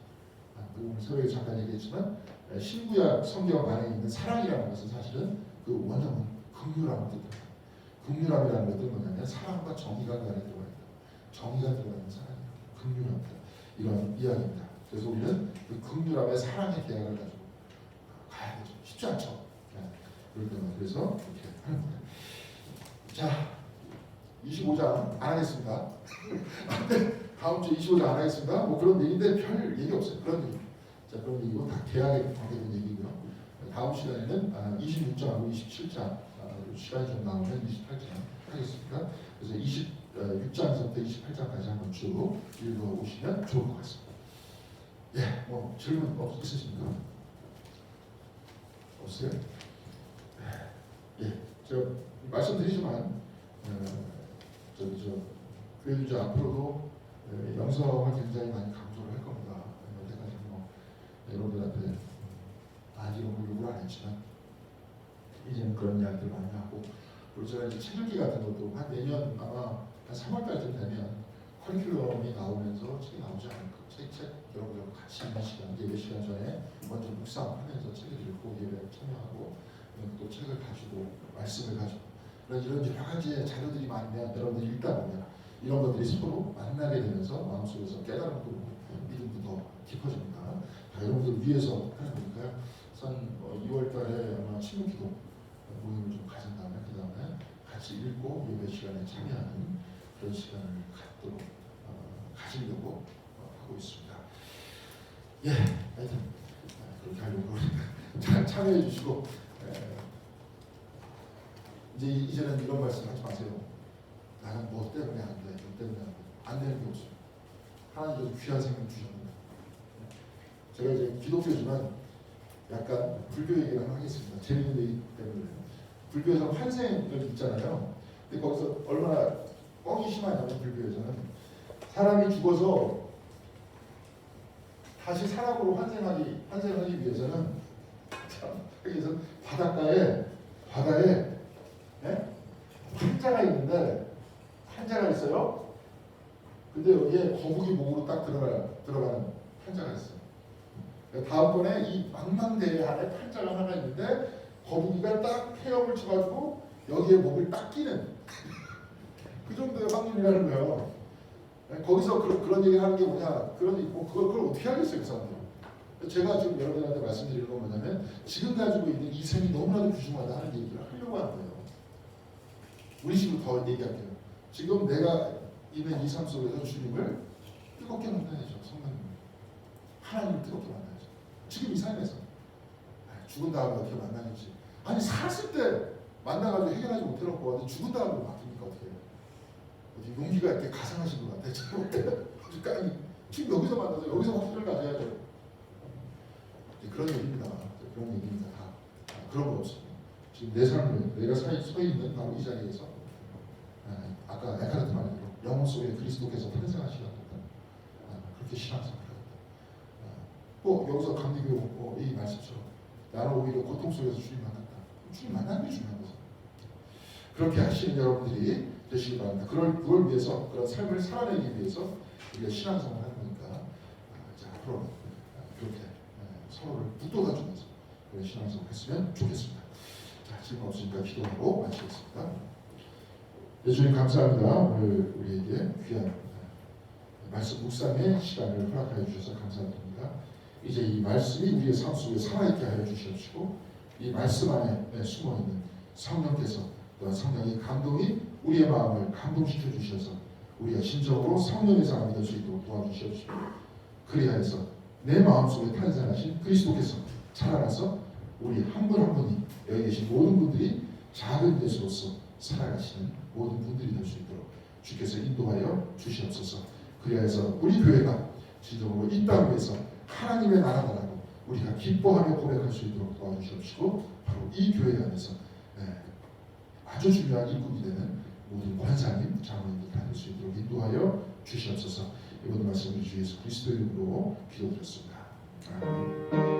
[SPEAKER 1] 오늘 새벽에 잠깐 얘기했지만 신구약 성경 안에 있는 사랑이라는 것은 사실은 그 원형은 긍휼함을 뜻합니다. 긍휼함이라는 것은 뭐냐면 사랑과 정의가 그 안에 들어가 있다. 정의가 들어가 있는 사랑이다. 긍휼함이다. 이런 이야기입니다. 그래서 우리는 그 긍휼함의 사랑의 계약을 가지고 가야 되죠. 쉽지 않죠. 그래서 이렇게 하는 거예요. 자, 25장 안 하겠습니다. 다음 주 25장 안 하겠습니다. 뭐 그런 얘기인데 별 얘기 없어요. 그런 얘기. 자, 그런 얘기고 다 계약에 관계된 얘기고요. 다음 시간에는 26장하고 27장 시간이 좀 나오면 28장 하겠습니다. 그래서 26장에서부터 28장까지 한번 쭉 읽어보시면 좋을 것 같습니다. 예, 뭐 질문 있으십니까? 없어요? 예, 제가 말씀드리지만 교회들 앞으로도 영성을 굉장히 많이 강조를 할 겁니다. 여태까지 여러분들한테 아직은 요구를 안 했지만 이제는 그런 이야기들 많이 하고 그리고 제가 이제 책읽기 같은 것도 한 내년 아마 한 3월달쯤 되면 커리큘럼이 나오면서 책이 나오지 않을까. 책 여러분들 같이 있는 시간, 예배 시간 전에 먼저 묵상하면서 책을 읽고 예배에 참여하고 또 책을 가지고 말씀을 가지고 이런 여러 가지 자료들이 많으면 여러분들이 읽다 보면 이런 것들이 서로 만나게 되면서 마음속에서 깨달음도 믿음도 더 깊어집니다. 다 여러분들 위해서 하는 거니까요. 우선 2월달에 아마 친구기도 모임을 좀 가진 다음에 그 다음에 같이 읽고 예배 시간에 참여하는 그런 시간을 갖도록 가지려고 하고 있습니다. 예, 하여튼 그렇게 하려고 참여해 주시고 이제는 이런 말씀 하지 마세요. 나는 뭐 때문에 안 돼, 뭐 때문에 안 되는 게 없어요. 하나님께서 귀한 생명 주셨는데 제가 이제 기독교지만 약간 불교 얘기를 하겠습니다. 재밌는 얘기 때문에 불교에서 환생을 있잖아요. 근데 거기서 얼마나 뻥이 심하냐면 불교에서는 사람이 죽어서 다시 사람으로 환생하기 위해서는 그래서 바다에 환자가 있는데 환자가 있어요. 근데 여기에 거북이 목으로 딱 들어가는 환자가 있어요. 다음번에 이 망망대해 안에 환자가 하나 있는데 거북이가 딱 헤엄을 쳐가지고 여기에 목을 딱 끼는 그 정도의 확률이라는 거예요. 거기서 그런 얘기를 하는 게 뭐냐? 그걸 어떻게 하겠어요, 그 사람들? 제가 지금 여러분들한테 말씀드리는 건 뭐냐면 지금 가지고 있는 이 셈이 너무나도 귀중하다 하는 얘기를 하려고 하는 거예요. 우리 식으로 더 얘기할게요. 지금 내가 있는 이 삶 속에서 주님을 뜨겁게 만나야죠. 성령님. 하나님을 뜨겁게 만나야죠. 지금 이 삶에서. 죽은 다음에 어떻게 만나겠지. 아니 살았을 때 만나가지고 해결하지 못해놓고 죽은 다음에 바뀝니까 어떻게 해요. 어디 용기가 이렇게 가상하신 것 같아요. 지금 여기서 만나서 여기서 확신을 가져야죠. 그런 얘기입니다. 그런 얘기입니다. 그런 거 없습니다. 지금 내 삶을 내가 서 있는 바로 이 자리에서 아까 에카르트 말대로 영혼 속에 그리스도께서 탄생하시겠다. 그렇게 신앙생활을 하겠다. 또 여기서 감리교 이 말씀처럼 나는 오히려 고통 속에서 주님 만났다. 주님 만나는 게 중요한 거죠. 그렇게 하시는 여러분들이 되시기 바랍니다. 그걸 위해서 그런 삶을 살아내기 위해서 우리가 신앙생활을 하는 거니까 앞으로 그렇게 서로를 북돋아주면서 그런 신앙생활을 했으면 좋겠습니다. 자, 질문 없으니까 기도하고 마치겠습니다. 주님 감사합니다. 오늘 우리에게 귀한 말씀 묵상의 시간을 허락하여 주셔서 감사드립니다. 이제 이 말씀이 우리의 삶 속에 살아있게 하여 주시옵시고 이 말씀 안에 숨어있는 성령께서 또한 성령의 감동이 우리의 마음을 감동시켜 주셔서 우리가 진정으로 성령의 사람이 될 수 있도록 도와주시옵시고 그리하여서 내 마음속에 탄생하신 그리스도께서 살아나서 우리 한 분 한 분이 여기 계신 모든 분들이 작은 예수로서 살아가시는 모든 분들이 될 수 있도록 주께서 인도하여 주시옵소서. 그리하여서 우리 교회가 진정으로 이 땅 위에서 하나님의 나라다라고 우리가 기뻐하며 고백할 수 있도록 도와주시옵시고 바로 이 교회 안에서 아주 중요한 일꾼이 되는 모든 권사님, 장로님들 다 될 수 있도록 인도하여 주시옵소서. 이번 말씀을 주 예수 그리스도의 이름으로 기도드렸습니다. 아멘.